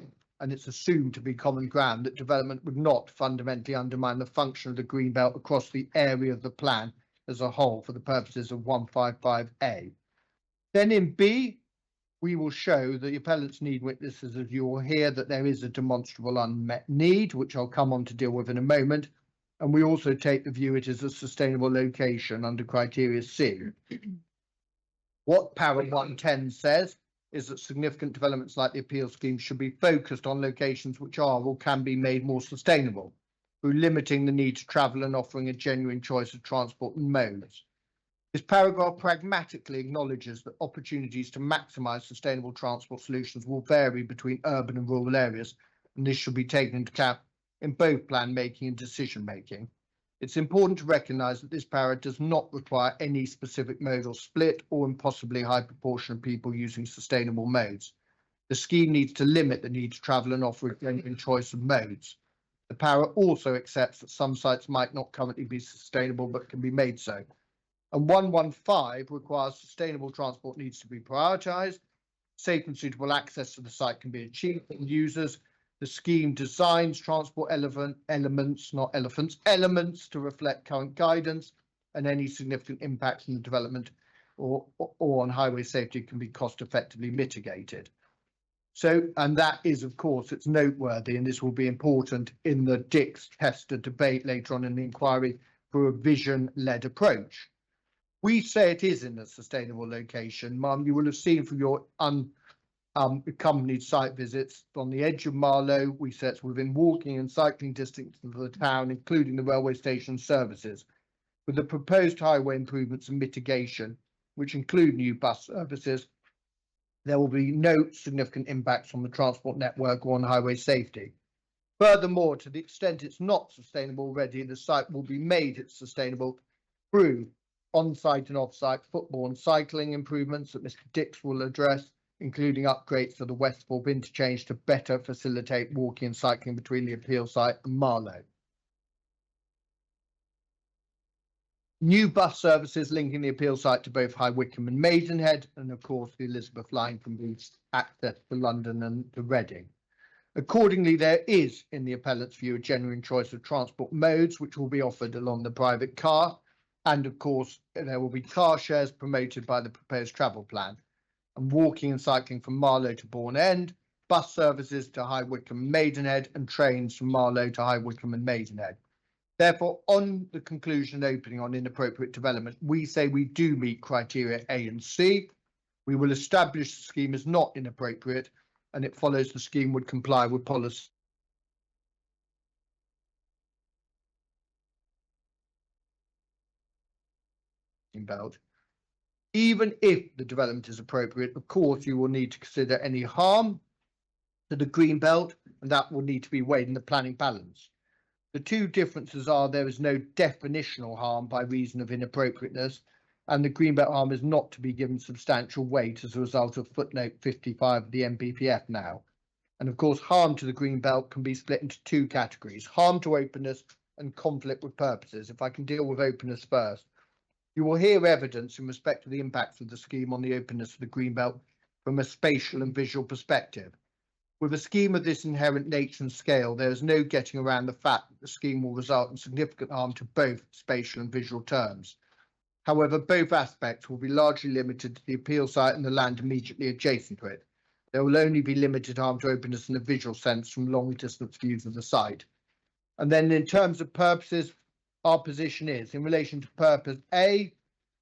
and it's assumed to be common ground, that development would not fundamentally undermine the function of the green belt across the area of the plan as a whole for the purposes of 155A. Then in B, we will show that the appellants need witnesses, as you will hear, that there is a demonstrable unmet need, which I'll come on to deal with in a moment. And we also take the view it is a sustainable location under criteria C. What para 110 says is that significant developments like the appeal scheme should be focused on locations which are or can be made more sustainable through limiting the need to travel and offering a genuine choice of transport and modes. This paragraph pragmatically acknowledges that opportunities to maximise sustainable transport solutions will vary between urban and rural areas, and this should be taken into account in both plan making and decision making. It's important to recognise that this para does not require any specific modal split or impossibly high proportion of people using sustainable modes. The scheme needs to limit the need to travel and offer a genuine choice of modes. The para also accepts that some sites might not currently be sustainable but can be made so. And 115 requires sustainable transport needs to be prioritised, safe and suitable access to the site can be achieved and users. The scheme designs transport elements to reflect current guidance, and any significant impact on the development or on highway safety can be cost effectively mitigated. So, and that is, of course, it's noteworthy, and this will be important in the Dix Tester debate later on in the inquiry for a vision-led approach. We say it is in a sustainable location. Ma'am, you will have seen from your accompanied site visits on the edge of Marlow. We say it's within walking and cycling distance of the town, including the railway station services. With the proposed highway improvements and mitigation, which include new bus services, there will be no significant impacts on the transport network or on highway safety. Furthermore, to the extent it's not sustainable already, the site will be made sustainable through on-site and off-site football and cycling improvements that Mr. Dix will address, including upgrades to the Westthorpe interchange to better facilitate walking and cycling between the appeal site and Marlow. New bus services linking the appeal site to both High Wycombe and Maidenhead, and of course the Elizabeth line can be accessed to London and to Reading. Accordingly, there is, in the appellant's view, a genuine choice of transport modes which will be offered along the private car, and of course there will be car shares promoted by the proposed travel plan, and walking and cycling from Marlow to Bourne End, bus services to High Wycombe and Maidenhead, and trains from Marlow to High Wycombe and Maidenhead. Therefore, on the conclusion opening on inappropriate development, we say we do meet criteria A and C. We will establish the scheme is not inappropriate, and it follows the scheme would comply with policy. Belt. Even if the development is appropriate, of course, you will need to consider any harm to the green belt, and that will need to be weighed in the planning balance. The two differences are there is no definitional harm by reason of inappropriateness, and the green belt harm is not to be given substantial weight as a result of footnote 55 of the NPPF now. And of course, harm to the green belt can be split into two categories: harm to openness and conflict with purposes. If I can deal with openness first. You will hear evidence in respect to the impacts of the scheme on the openness of the greenbelt from a spatial and visual perspective. With a scheme of this inherent nature and scale, there is no getting around the fact that the scheme will result in significant harm to both spatial and visual terms. However, both aspects will be largely limited to the appeal site and the land immediately adjacent to it. There will only be limited harm to openness in a visual sense from long distance views of the site. And then in terms of purposes, our position is in relation to purpose A,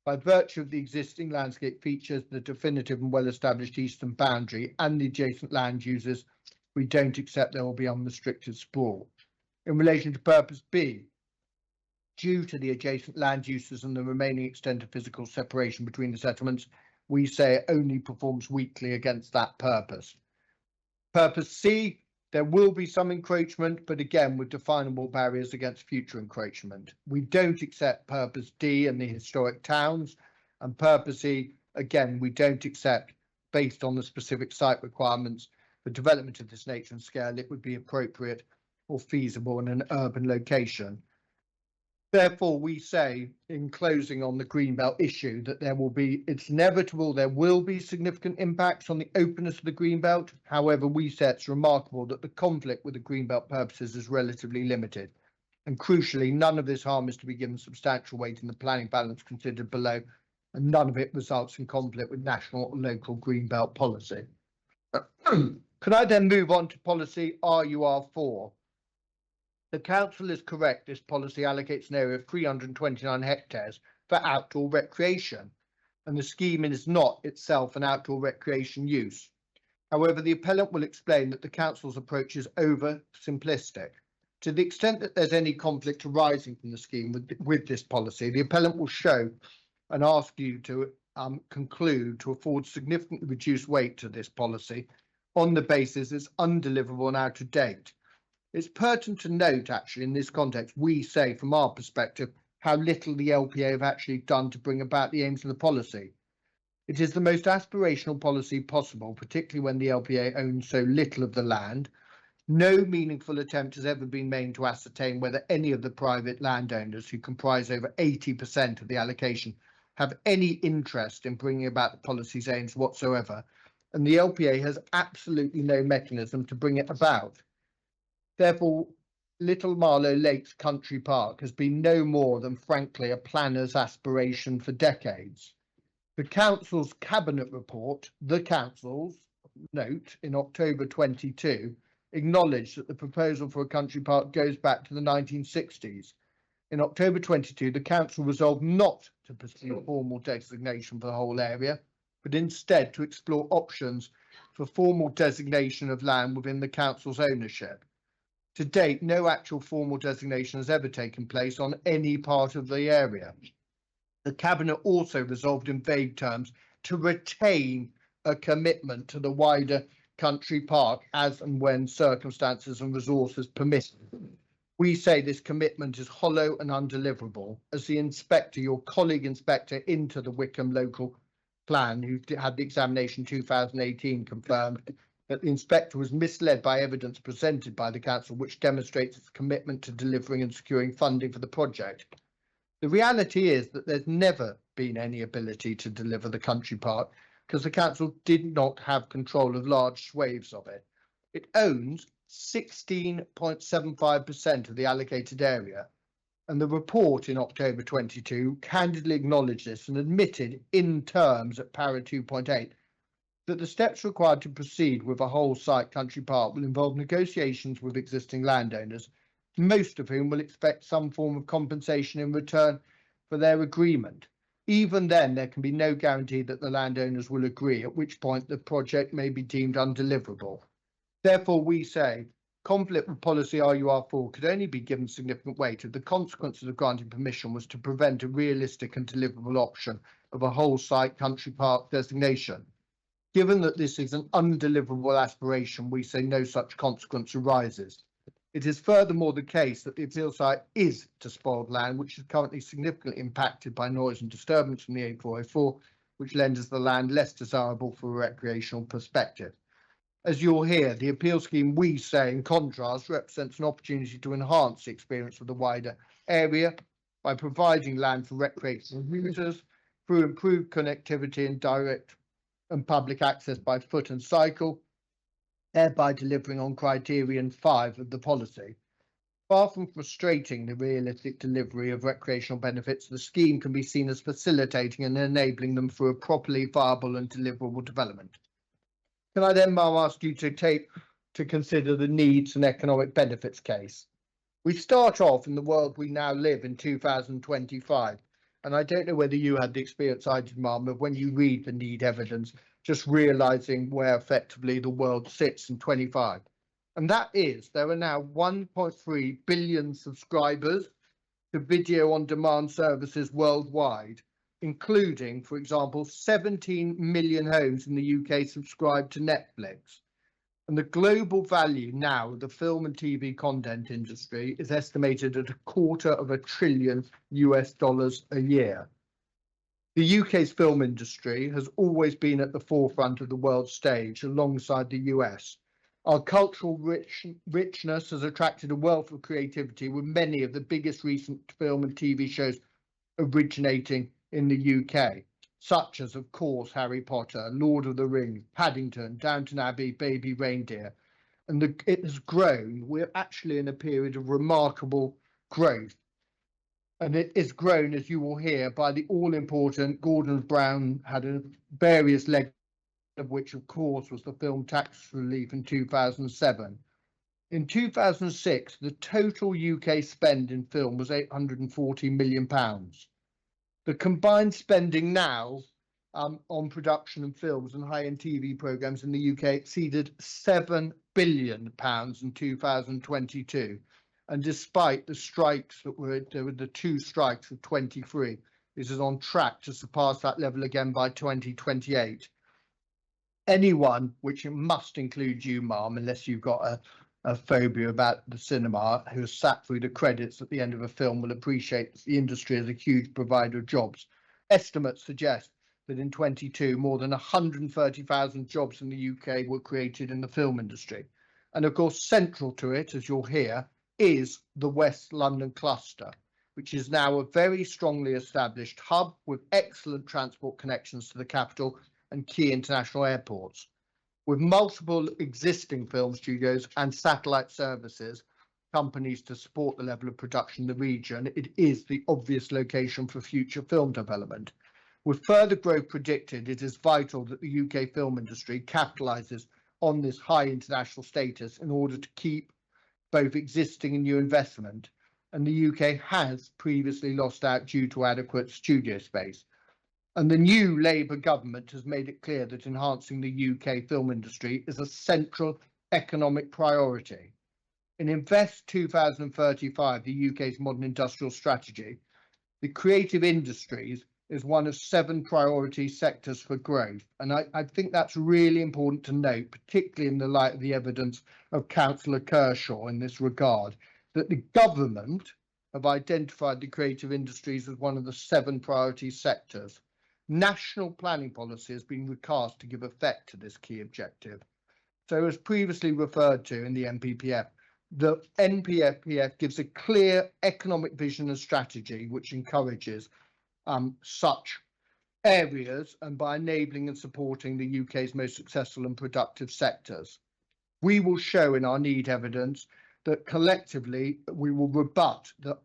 by virtue of the existing landscape features, the definitive and well-established eastern boundary and the adjacent land uses, we don't accept there will be unrestricted sprawl. In relation to purpose B, due to the adjacent land uses and the remaining extent of physical separation between the settlements, we say it only performs weakly against that purpose. Purpose C, there will be some encroachment, but again with definable barriers against future encroachment. We don't accept purpose D and the historic towns, and purpose E, again, we don't accept based on the specific site requirements for development of this nature and scale. It would be appropriate or feasible in an urban location. Therefore, we say in closing on the Greenbelt issue that it's inevitable there will be significant impacts on the openness of the Greenbelt. However, we say it's remarkable that the conflict with the Greenbelt purposes is relatively limited. And crucially, none of this harm is to be given substantial weight in the planning balance considered below, and none of it results in conflict with national or local Greenbelt policy. Can I then move on to policy RUR4? The council is correct. This policy allocates an area of 329 hectares for outdoor recreation, and the scheme is not itself an outdoor recreation use. However, the appellant will explain that the council's approach is oversimplistic. To the extent that there's any conflict arising from the scheme with this policy, the appellant will show and ask you to conclude to afford significantly reduced weight to this policy on the basis it's undeliverable and out of date. It's pertinent to note, actually, in this context, we say from our perspective how little the LPA have actually done to bring about the aims of the policy. It is the most aspirational policy possible, particularly when the LPA owns so little of the land. No meaningful attempt has ever been made to ascertain whether any of the private landowners, who comprise over 80% of the allocation, have any interest in bringing about the policy's aims whatsoever, and the LPA has absolutely no mechanism to bring it about. Therefore, Little Marlow Lakes Country Park has been no more than, frankly, a planner's aspiration for decades. The council's cabinet report, the council's note in October 22, acknowledged that the proposal for a country park goes back to the 1960s. In October 22, the council resolved not to pursue a formal designation for the whole area, but instead to explore options for formal designation of land within the council's ownership. To date, no actual formal designation has ever taken place on any part of the area. The Cabinet also resolved in vague terms to retain a commitment to the wider country park as and when circumstances and resources permit. We say this commitment is hollow and undeliverable, as the inspector, your colleague inspector into the Wickham local plan, who had the examination 2018, confirmed that the inspector was misled by evidence presented by the council which demonstrates its commitment to delivering and securing funding for the project. The reality is that there's never been any ability to deliver the country park because the council did not have control of large swathes of it. It owns 16.75% of the allocated area, and the report in October 22 candidly acknowledged this and admitted in terms at para 2.8 that the steps required to proceed with a whole site country park will involve negotiations with existing landowners, most of whom will expect some form of compensation in return for their agreement. Even then, there can be no guarantee that the landowners will agree, at which point the project may be deemed undeliverable. Therefore, we say conflict with policy RUR4 could only be given significant weight if the consequences of granting permission was to prevent a realistic and deliverable option of a whole site country park designation. Given that this is an undeliverable aspiration, we say no such consequence arises. It is furthermore the case that the appeal site is despoiled land, which is currently significantly impacted by noise and disturbance from the A404, which renders the land less desirable for a recreational perspective. As you'll hear, the appeal scheme, we say, in contrast, represents an opportunity to enhance the experience of the wider area by providing land for recreational users through improved connectivity and direct and public access by foot and cycle, thereby delivering on criterion 5 of the policy. Far from frustrating the realistic delivery of recreational benefits, the scheme can be seen as facilitating and enabling them through a properly viable and deliverable development. Can I then, Mum, ask you to consider the needs and economic benefits case? We start off in the world we now live in 2025. And I don't know whether you had the experience I did, Mum, of when you read the need evidence, just realizing where effectively the world sits in 25. And that is, there are now 1.3 billion subscribers to video on demand services worldwide, including, for example, 17 million homes in the UK subscribe to Netflix. And the global value now of the film and TV content industry is estimated at $250 billion a year. The UK's film industry has always been at the forefront of the world stage alongside the US. Our cultural richness has attracted a wealth of creativity, with many of the biggest recent film and TV shows originating in the UK, such as, of course, Harry Potter, Lord of the Rings, Paddington, Downton Abbey, Baby Reindeer. And it has grown. We're actually in a period of remarkable growth. And it is grown, as you will hear, by the all-important Gordon Brown had various legs, of which, of course, was the film tax relief in 2007. In 2006, the total UK spend in film was £840 million. The combined spending now on production and films and high-end TV programmes in the UK exceeded £7 billion in 2022. And despite the strikes there were the 2 strikes of 23, this is on track to surpass that level again by 2028. Anyone, which must include you, Mum, unless you've got a phobia about the cinema, who has sat through the credits at the end of a film, will appreciate that the industry is a huge provider of jobs. Estimates suggest that in 22, more than 130,000 jobs in the UK were created in the film industry. And of course, central to it, as you'll hear, is the West London cluster, which is now a very strongly established hub with excellent transport connections to the capital and key international airports. With multiple existing film studios and satellite services companies to support the level of production in the region, it is the obvious location for future film development. With further growth predicted, it is vital that the UK film industry capitalises on this high international status in order to keep both existing and new investment. And the UK has previously lost out due to adequate studio space. And the new Labour government has made it clear that enhancing the UK film industry is a central economic priority. In Invest 2035, the UK's modern industrial strategy, the creative industries is one of 7 priority sectors for growth. And I think that's really important to note, particularly in the light of the evidence of Councillor Kershaw in this regard, that the government have identified the creative industries as one of the 7 priority sectors. National planning policy has been recast to give effect to this key objective. So, as previously referred to in the NPPF, the NPPF gives a clear economic vision and strategy which encourages such areas, and by enabling and supporting the UK's most successful and productive sectors. We will show in our need evidence that collectively we will rebut the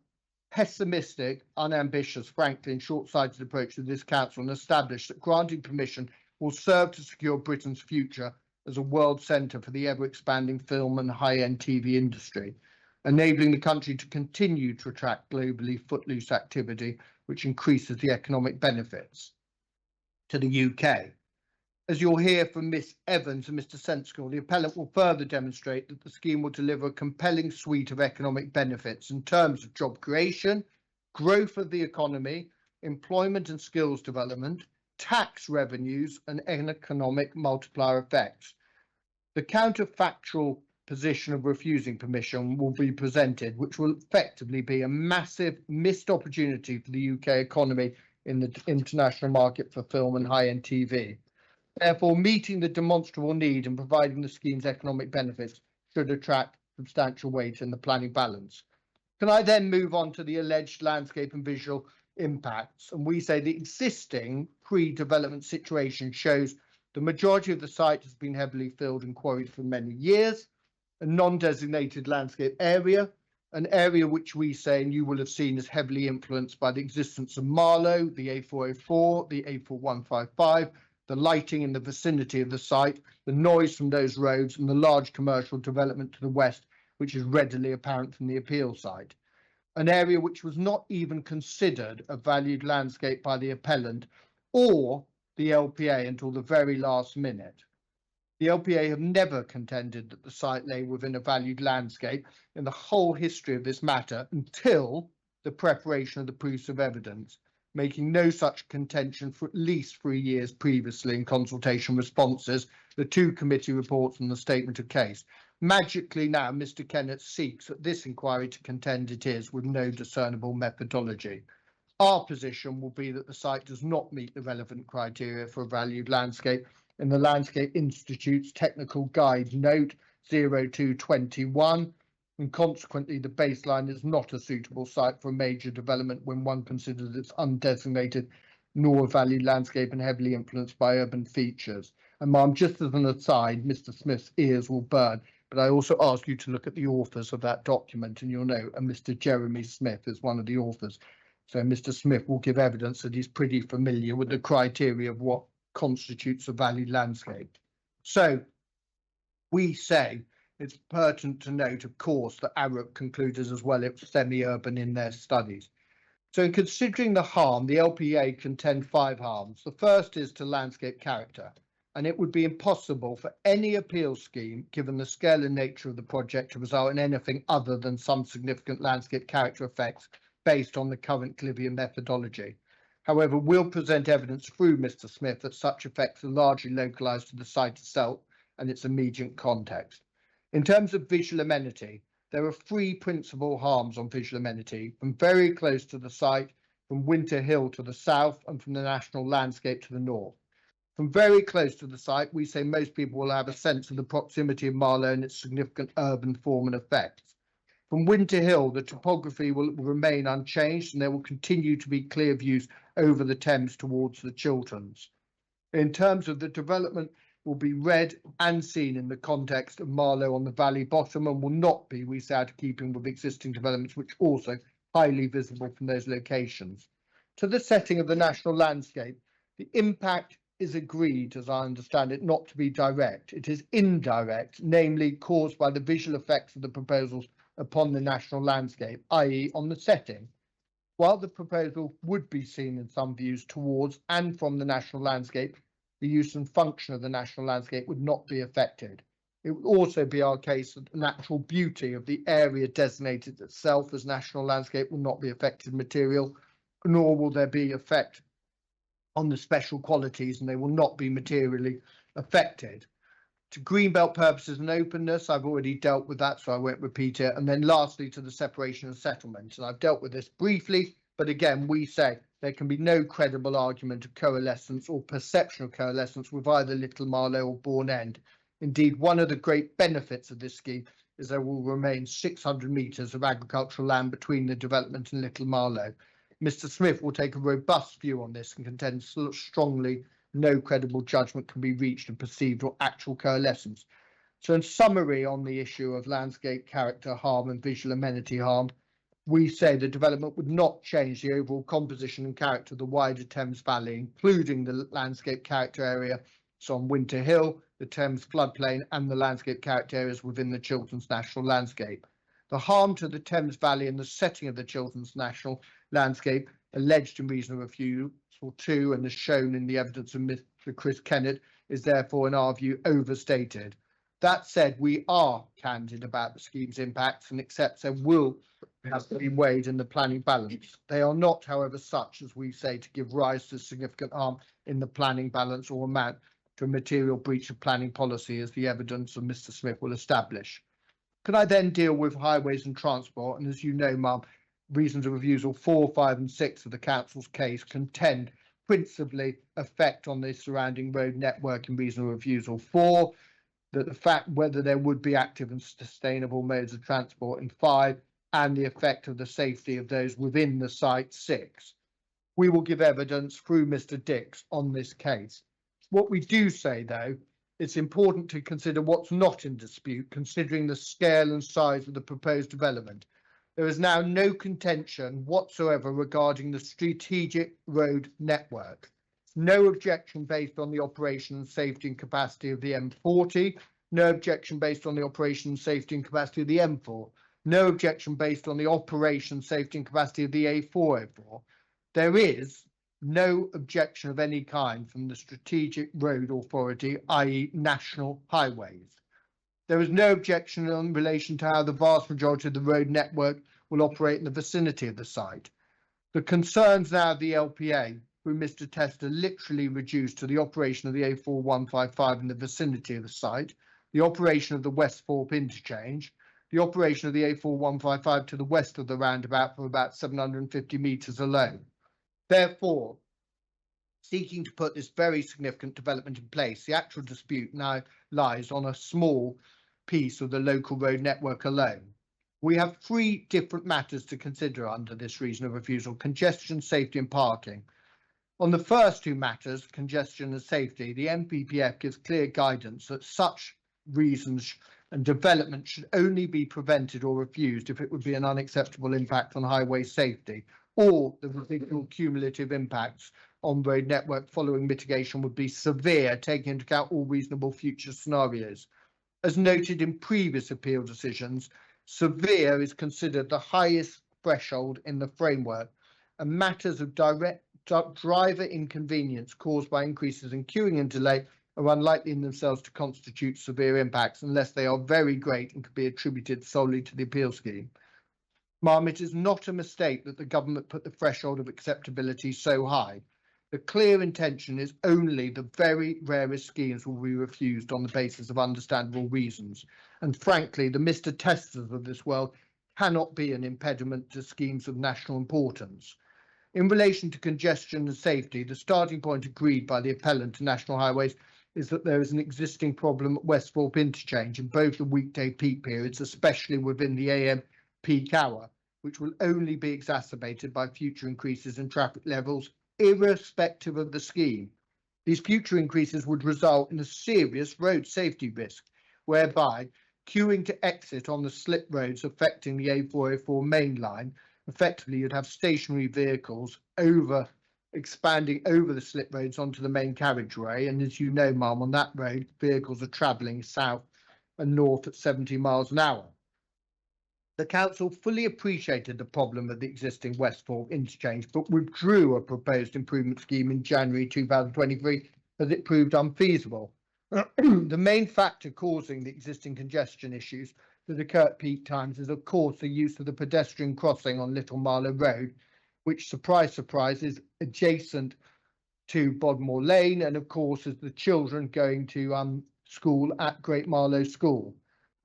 pessimistic, unambitious, frankly, and short-sighted approach to this council and establish that granting permission will serve to secure Britain's future as a world centre for the ever-expanding film and high-end TV industry, enabling the country to continue to attract globally footloose activity, which increases the economic benefits to the UK. As you'll hear from Miss Evans and Mr Sensical, the appellant will further demonstrate that the scheme will deliver a compelling suite of economic benefits in terms of job creation, growth of the economy, employment and skills development, tax revenues and economic multiplier effects. The counterfactual position of refusing permission will be presented, which will effectively be a massive missed opportunity for the UK economy in the international market for film and high-end TV. Therefore, meeting the demonstrable need and providing the scheme's economic benefits should attract substantial weight in the planning balance. Can I then move on to the alleged landscape and visual impacts? And we say the existing pre-development situation shows the majority of the site has been heavily filled and quarried for many years. A non-designated landscape area, an area which we say, and you will have seen, is heavily influenced by the existence of Marlow, the A404, the A4155, the lighting in the vicinity of the site, the noise from those roads, and the large commercial development to the west, which is readily apparent from the appeal site. An area which was not even considered a valued landscape by the appellant or the LPA until the very last minute. The LPA have never contended that the site lay within a valued landscape in the whole history of this matter until the preparation of the proofs of evidence, making no such contention for at least 3 years previously in consultation responses, the 2 committee reports and the statement of case. Magically now, Mr. Kennett seeks at this inquiry to contend it is with no discernible methodology. Our position will be that the site does not meet the relevant criteria for a valued landscape in the Landscape Institute's Technical Guide Note 0221, and consequently the baseline is not a suitable site for a major development when one considers it's undesignated nor a valued landscape and heavily influenced by urban features. And ma'am, just as an aside, Mr. Smith's ears will burn, but I also ask you to look at the authors of that document, and you'll know, and Mr. Jeremy Smith is one of the authors. So Mr. Smith will give evidence that he's pretty familiar with the criteria of what constitutes a valued landscape. So we say it's pertinent to note, of course, that Arup concluded as well it was semi-urban in their studies. So in considering the harm, the LPA contend 5 harms. The first is to landscape character, and it would be impossible for any appeal scheme, given the scale and nature of the project, to result in anything other than some significant landscape character effects based on the current Clivian methodology. However, we'll present evidence through Mr. Smith that such effects are largely localised to the site itself and its immediate context. In terms of visual amenity, there are 3 principal harms on visual amenity: from very close to the site, from Winter Hill to the south, and from the national landscape to the north. From very close to the site, we say most people will have a sense of the proximity of Marlow and its significant urban form and effects. From Winter Hill, the topography will remain unchanged and there will continue to be clear views over the Thames towards the Chilterns. In terms of the development, will be read and seen in the context of Marlow on the valley bottom and will not be, we say, out of keeping with existing developments, which are also highly visible from those locations. To the setting of the national landscape, the impact is agreed, as I understand it, not to be direct. It is indirect, namely caused by the visual effects of the proposals upon the national landscape, i.e. on the setting. While the proposal would be seen in some views towards and from the national landscape, the use and function of the national landscape would not be affected. It would also be our case that the natural beauty of the area designated itself as national landscape will not be affected material, nor will there be effect on the special qualities, and they will not be materially affected. To greenbelt purposes and openness, I've already dealt with that, so I won't repeat it. And then lastly, to the separation and settlement, and I've dealt with this briefly, but again, we say there can be no credible argument of coalescence or perception of coalescence with either Little Marlow or Bourne End. Indeed, one of the great benefits of this scheme is there will remain 600 metres of agricultural land between the development and Little Marlow. Mr. Smith will take a robust view on this and contend strongly no credible judgment can be reached of perceived or actual coalescence. So in summary on the issue of landscape character harm and visual amenity harm, we say the development would not change the overall composition and character of the wider Thames Valley, including the landscape character area, so on Winter Hill, the Thames floodplain and the landscape character areas within the Chilterns National Landscape. The harm to the Thames Valley and the setting of the Chilterns National Landscape alleged in reason of refusal 2 and as shown in the evidence of Mr. Chris Kennett is therefore in our view overstated. That said, we are candid about the scheme's impacts and accept they will have to be weighed in the planning balance. They are not, however, such as we say to give rise to significant harm in the planning balance or amount to a material breach of planning policy, as the evidence of Mr. Smith will establish. Can I then deal with highways and transport? And as you know, Mum, reasons of refusal 4, 5 and 6 of the council's case contend principally effect on the surrounding road network in reason of refusal 4, that the fact whether there would be active and sustainable modes of transport in 5, and the effect of the safety of those within the site 6. We will give evidence through Mr. Dix on this case. What we do say, though, it's important to consider what's not in dispute, considering the scale and size of the proposed development. There is now no contention whatsoever regarding the strategic road network. no objection based on the operation, safety and capacity of the M40, no objection based on the operation, safety and capacity of the M4, no objection based on the operation, safety and capacity of the A404. There is no objection of any kind from the Strategic Road Authority, i.e. National Highways. There is no objection in relation to how the vast majority of the road network will operate in the vicinity of the site. The concerns now of the LPA, through Mr. Tester, literally reduced to the operation of the A4155 in the vicinity of the site, the operation of the Westthorpe interchange, the operation of the A4155 to the west of the roundabout for about 750 metres alone. Therefore, seeking to put this very significant development in place, the actual dispute now lies on a small piece of the local road network alone. We have three different matters to consider under this reason of refusal: congestion, safety and parking. On the first two matters, congestion and safety, the NPPF gives clear guidance that such reasons and development should only be prevented or refused if it would be an unacceptable impact on highway safety, or the residual cumulative impacts on road network following mitigation would be severe, taking into account all reasonable future scenarios. As noted in previous appeal decisions, severe is considered the highest threshold in the framework, and matters of direct driver inconvenience caused by increases in queuing and delay are unlikely in themselves to constitute severe impacts unless they are very great and can be attributed solely to the appeal scheme. Ma'am, it is not a mistake that the government put the threshold of acceptability so high. The clear intention is only the very rarest schemes will be refused on the basis of understandable reasons. And frankly, the Mr. Testers of this world cannot be an impediment to schemes of national importance. In relation to congestion and safety, the starting point agreed by the appellant to National Highways is that there is an existing problem at Westthorpe interchange in both the weekday peak periods, especially within the AM peak hour, which will only be exacerbated by future increases in traffic levels, irrespective of the scheme. These future increases would result in a serious road safety risk, whereby queuing to exit on the slip roads affecting the A404 main line, effectively you'd have stationary vehicles expanding over the slip roads onto the main carriageway. And as you know, ma'am, on that road, vehicles are travelling south and north at 70 miles an hour. The council fully appreciated the problem of the existing Westthorpe interchange, but withdrew a proposed improvement scheme in January 2023 as it proved unfeasible. The main factor causing the existing congestion issues that occur at peak times is, of course, the use of the pedestrian crossing on Little Marlow Road, which, surprise, surprise, is adjacent to Bodmore Lane, and of course, is the children going to school at Great Marlow School.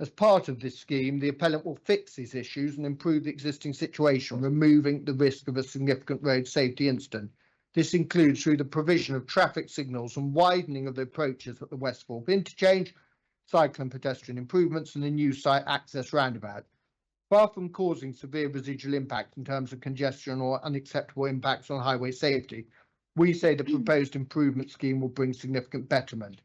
As part of this scheme, the appellant will fix these issues and improve the existing situation, removing the risk of a significant road safety incident. This includes through the provision of traffic signals and widening of the approaches at the Westthorpe interchange, cycle and pedestrian improvements, and the new site access roundabout. Far from causing severe residual impact in terms of congestion or unacceptable impacts on highway safety, we say the proposed improvement scheme will bring significant betterment.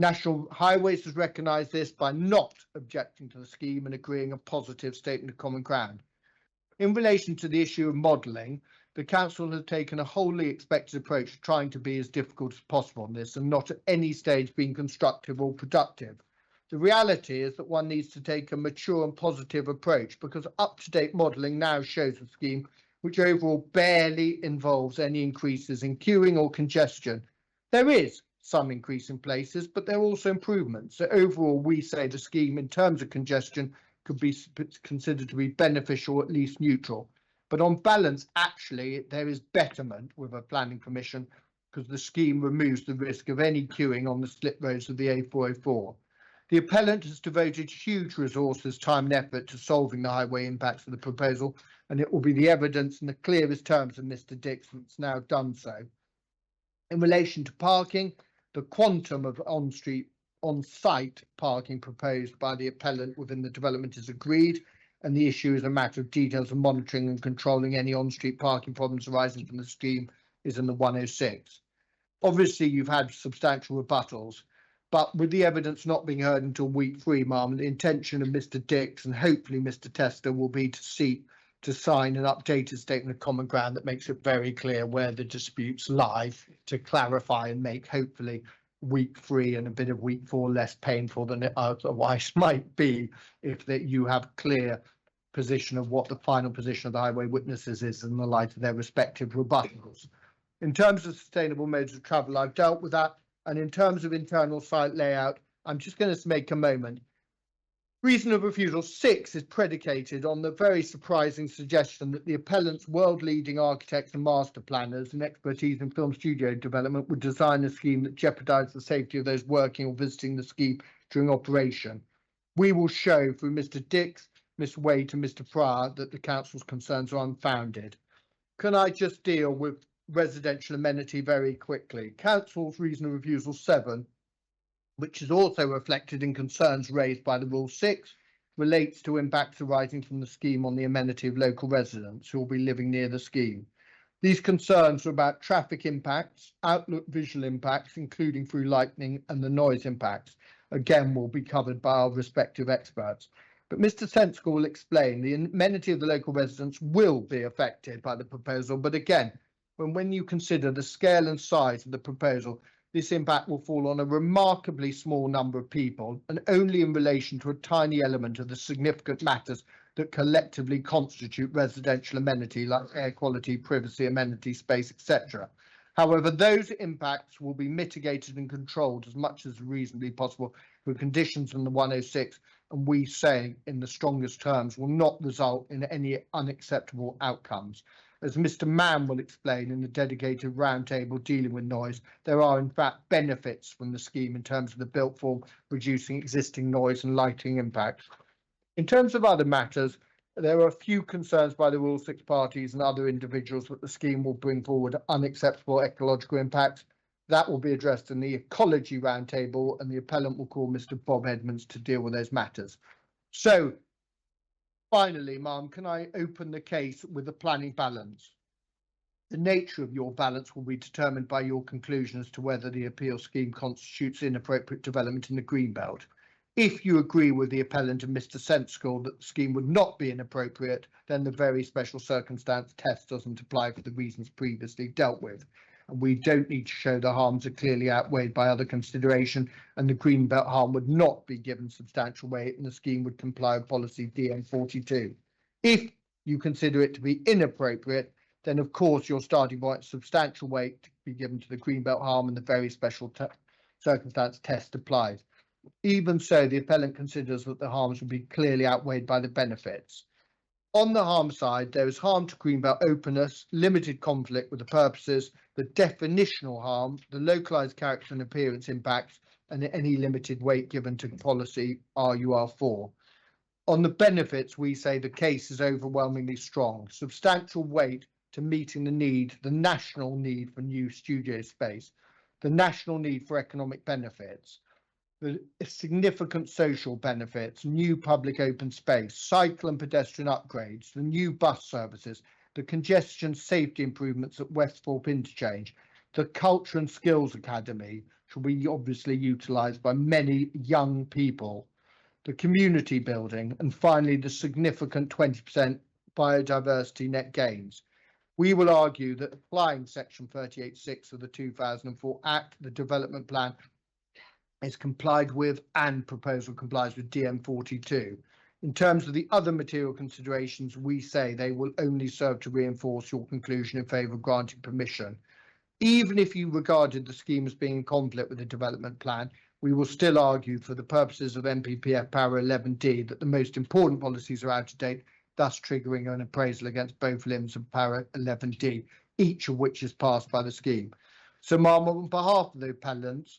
National Highways has recognised this by not objecting to the scheme and agreeing a positive statement of common ground. In relation to the issue of modelling, the council has taken a wholly expected approach to trying to be as difficult as possible on this and not at any stage being constructive or productive. The reality is that one needs to take a mature and positive approach, because up-to-date modelling now shows a scheme which overall barely involves any increases in queuing or congestion. There is some increase in places, but there are also improvements. So overall, we say the scheme in terms of congestion could be considered to be beneficial, or at least neutral. But on balance, actually, there is betterment with a planning permission, because the scheme removes the risk of any queuing on the slip roads of the A404. The appellant has devoted huge resources, time and effort to solving the highway impacts of the proposal, and it will be the evidence in the clearest terms of Mr. Dixon that's now done so. In relation to parking, the quantum of on-site parking proposed by the appellant within the development is agreed, and the issue is a matter of details of monitoring and controlling any on-street parking problems arising from the scheme is in the 106. Obviously, you've had substantial rebuttals, but with the evidence not being heard until week 3, ma'am, the intention of Mr. Dix and hopefully Mr. Tester will be to seek to sign an updated statement of common ground that makes it very clear where the disputes lie, to clarify and make hopefully week 3 and a bit of week 4 less painful than it otherwise might be, if that you have clear position of what the final position of the highway witnesses is in the light of their respective rebuttals. In terms of sustainable modes of travel, I've dealt with that. And in terms of internal site layout, I'm just going to make a moment. Reason of refusal 6 is predicated on the very surprising suggestion that the appellant's world-leading architects and master planners and expertise in film studio development would design a scheme that jeopardised the safety of those working or visiting the scheme during operation. We will show through Mr. Dix, Ms. Wade and Mr. Pryor that the council's concerns are unfounded. Can I just deal with residential amenity very quickly? Council's reason of refusal 7, which is also reflected in concerns raised by the Rule 6, relates to impacts arising from the scheme on the amenity of local residents who will be living near the scheme. These concerns are about traffic impacts, outlook visual impacts, including through lighting, and the noise impacts. Again, will be covered by our respective experts. But Mr. Sensical will explain the amenity of the local residents will be affected by the proposal. But again, when you consider the scale and size of the proposal, this impact will fall on a remarkably small number of people and only in relation to a tiny element of the significant matters that collectively constitute residential amenity, like air quality, privacy, amenity, space, etc. However, those impacts will be mitigated and controlled as much as reasonably possible through conditions in the 106, and we say in the strongest terms will not result in any unacceptable outcomes. As Mr. Mann will explain in the dedicated roundtable dealing with noise, there are in fact benefits from the scheme in terms of the built form reducing existing noise and lighting impacts. In terms of other matters, there are a few concerns by the Rule 6 parties and other individuals that the scheme will bring forward unacceptable ecological impacts. That will be addressed in the ecology roundtable, and the appellant will call Mr. Bob Edmonds to deal with those matters. So, finally, Ma'am, can I open the case with the planning balance? The nature of your balance will be determined by your conclusion as to whether the appeal scheme constitutes inappropriate development in the Greenbelt. If you agree with the appellant and Mr. Sensical that the scheme would not be inappropriate, then the very special circumstance test doesn't apply for the reasons previously dealt with. And we don't need to show the harms are clearly outweighed by other consideration, and the Greenbelt harm would not be given substantial weight, and the scheme would comply with policy DM42. If you consider it to be inappropriate, then of course your starting point substantial weight to be given to the Greenbelt harm, and the very special circumstance test applies. Even so, the appellant considers that the harms would be clearly outweighed by the benefits. On the harm side, there is harm to Greenbelt openness, limited conflict with the purposes, the definitional harm, the localised character and appearance impacts, and any limited weight given to policy RUR4. On the benefits, we say the case is overwhelmingly strong, substantial weight to meeting the need, the national need for new studio space, the national need for economic benefits, the significant social benefits, new public open space, cycle and pedestrian upgrades, the new bus services, the congestion safety improvements at Westthorpe Interchange, the Culture and Skills Academy, which will be obviously utilised by many young people, the community building, and finally the significant 20% biodiversity net gains. We will argue that applying section 38(6) of the 2004 Act, the development plan, is complied with and proposal complies with DM42. In terms of the other material considerations, we say they will only serve to reinforce your conclusion in favour of granting permission. Even if you regarded the scheme as being in conflict with the development plan, we will still argue for the purposes of NPPF Para 11D that the most important policies are out of date, thus triggering an appraisal against both limbs of Para 11D, each of which is passed by the scheme. So, ma'am, on behalf of the appellants,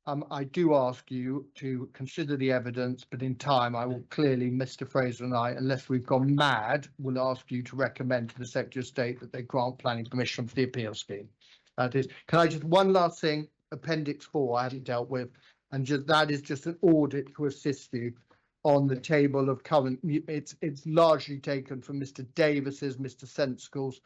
I do ask you to consider the evidence, but in time I will clearly, Mr. Fraser and I, unless we've gone mad, will ask you to recommend to the Secretary of State that they grant planning permission for the appeal scheme. That is, can I just, one last thing, Appendix 4 I haven't dealt with, and just that is just an audit to assist you on the table of current, it's largely taken from Mr. Davis's, Mr. Sensical's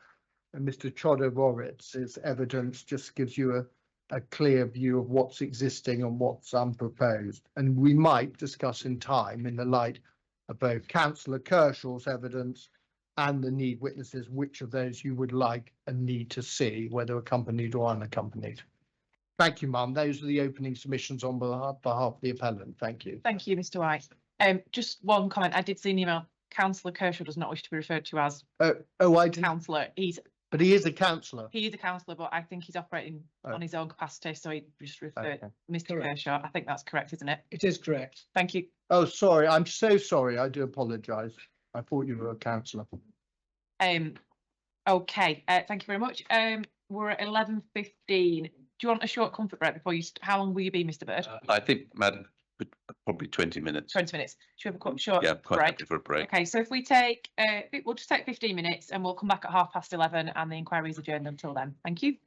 and Mr. Chodorowitz's evidence, just gives you a clear view of what's existing and what's unproposed. And we might discuss in time in the light of both Councillor Kershaw's evidence and the need witnesses, which of those you would like and need to see, whether accompanied or unaccompanied. Thank you, Mum. Those are the opening submissions on behalf of the appellant. Thank you. Thank you, Mr. White. Just one comment. I did see an email. Councillor Kershaw does not wish to be referred to as Oh, I didn't, councillor. but he is a councillor. He is a councillor, but I think he's operating Oh. on his own capacity, so he just referred Okay. Mr. Correct. Kershaw. I think that's correct, isn't it? It is correct. Thank you. Oh, sorry. I'm so sorry. I do apologise. I thought you were a councillor. Okay, thank you very much. We're at 11:15. Do you want a short comfort break before you, how long will you be, Mr. Bird? I think, Madam, probably 20 minutes. 20 minutes. Should we have a short Yeah, quite break? happy for a break. Okay, so if we take, we'll just take 15 minutes and we'll come back at 11:30 and the inquiry is adjourned until then. Thank you.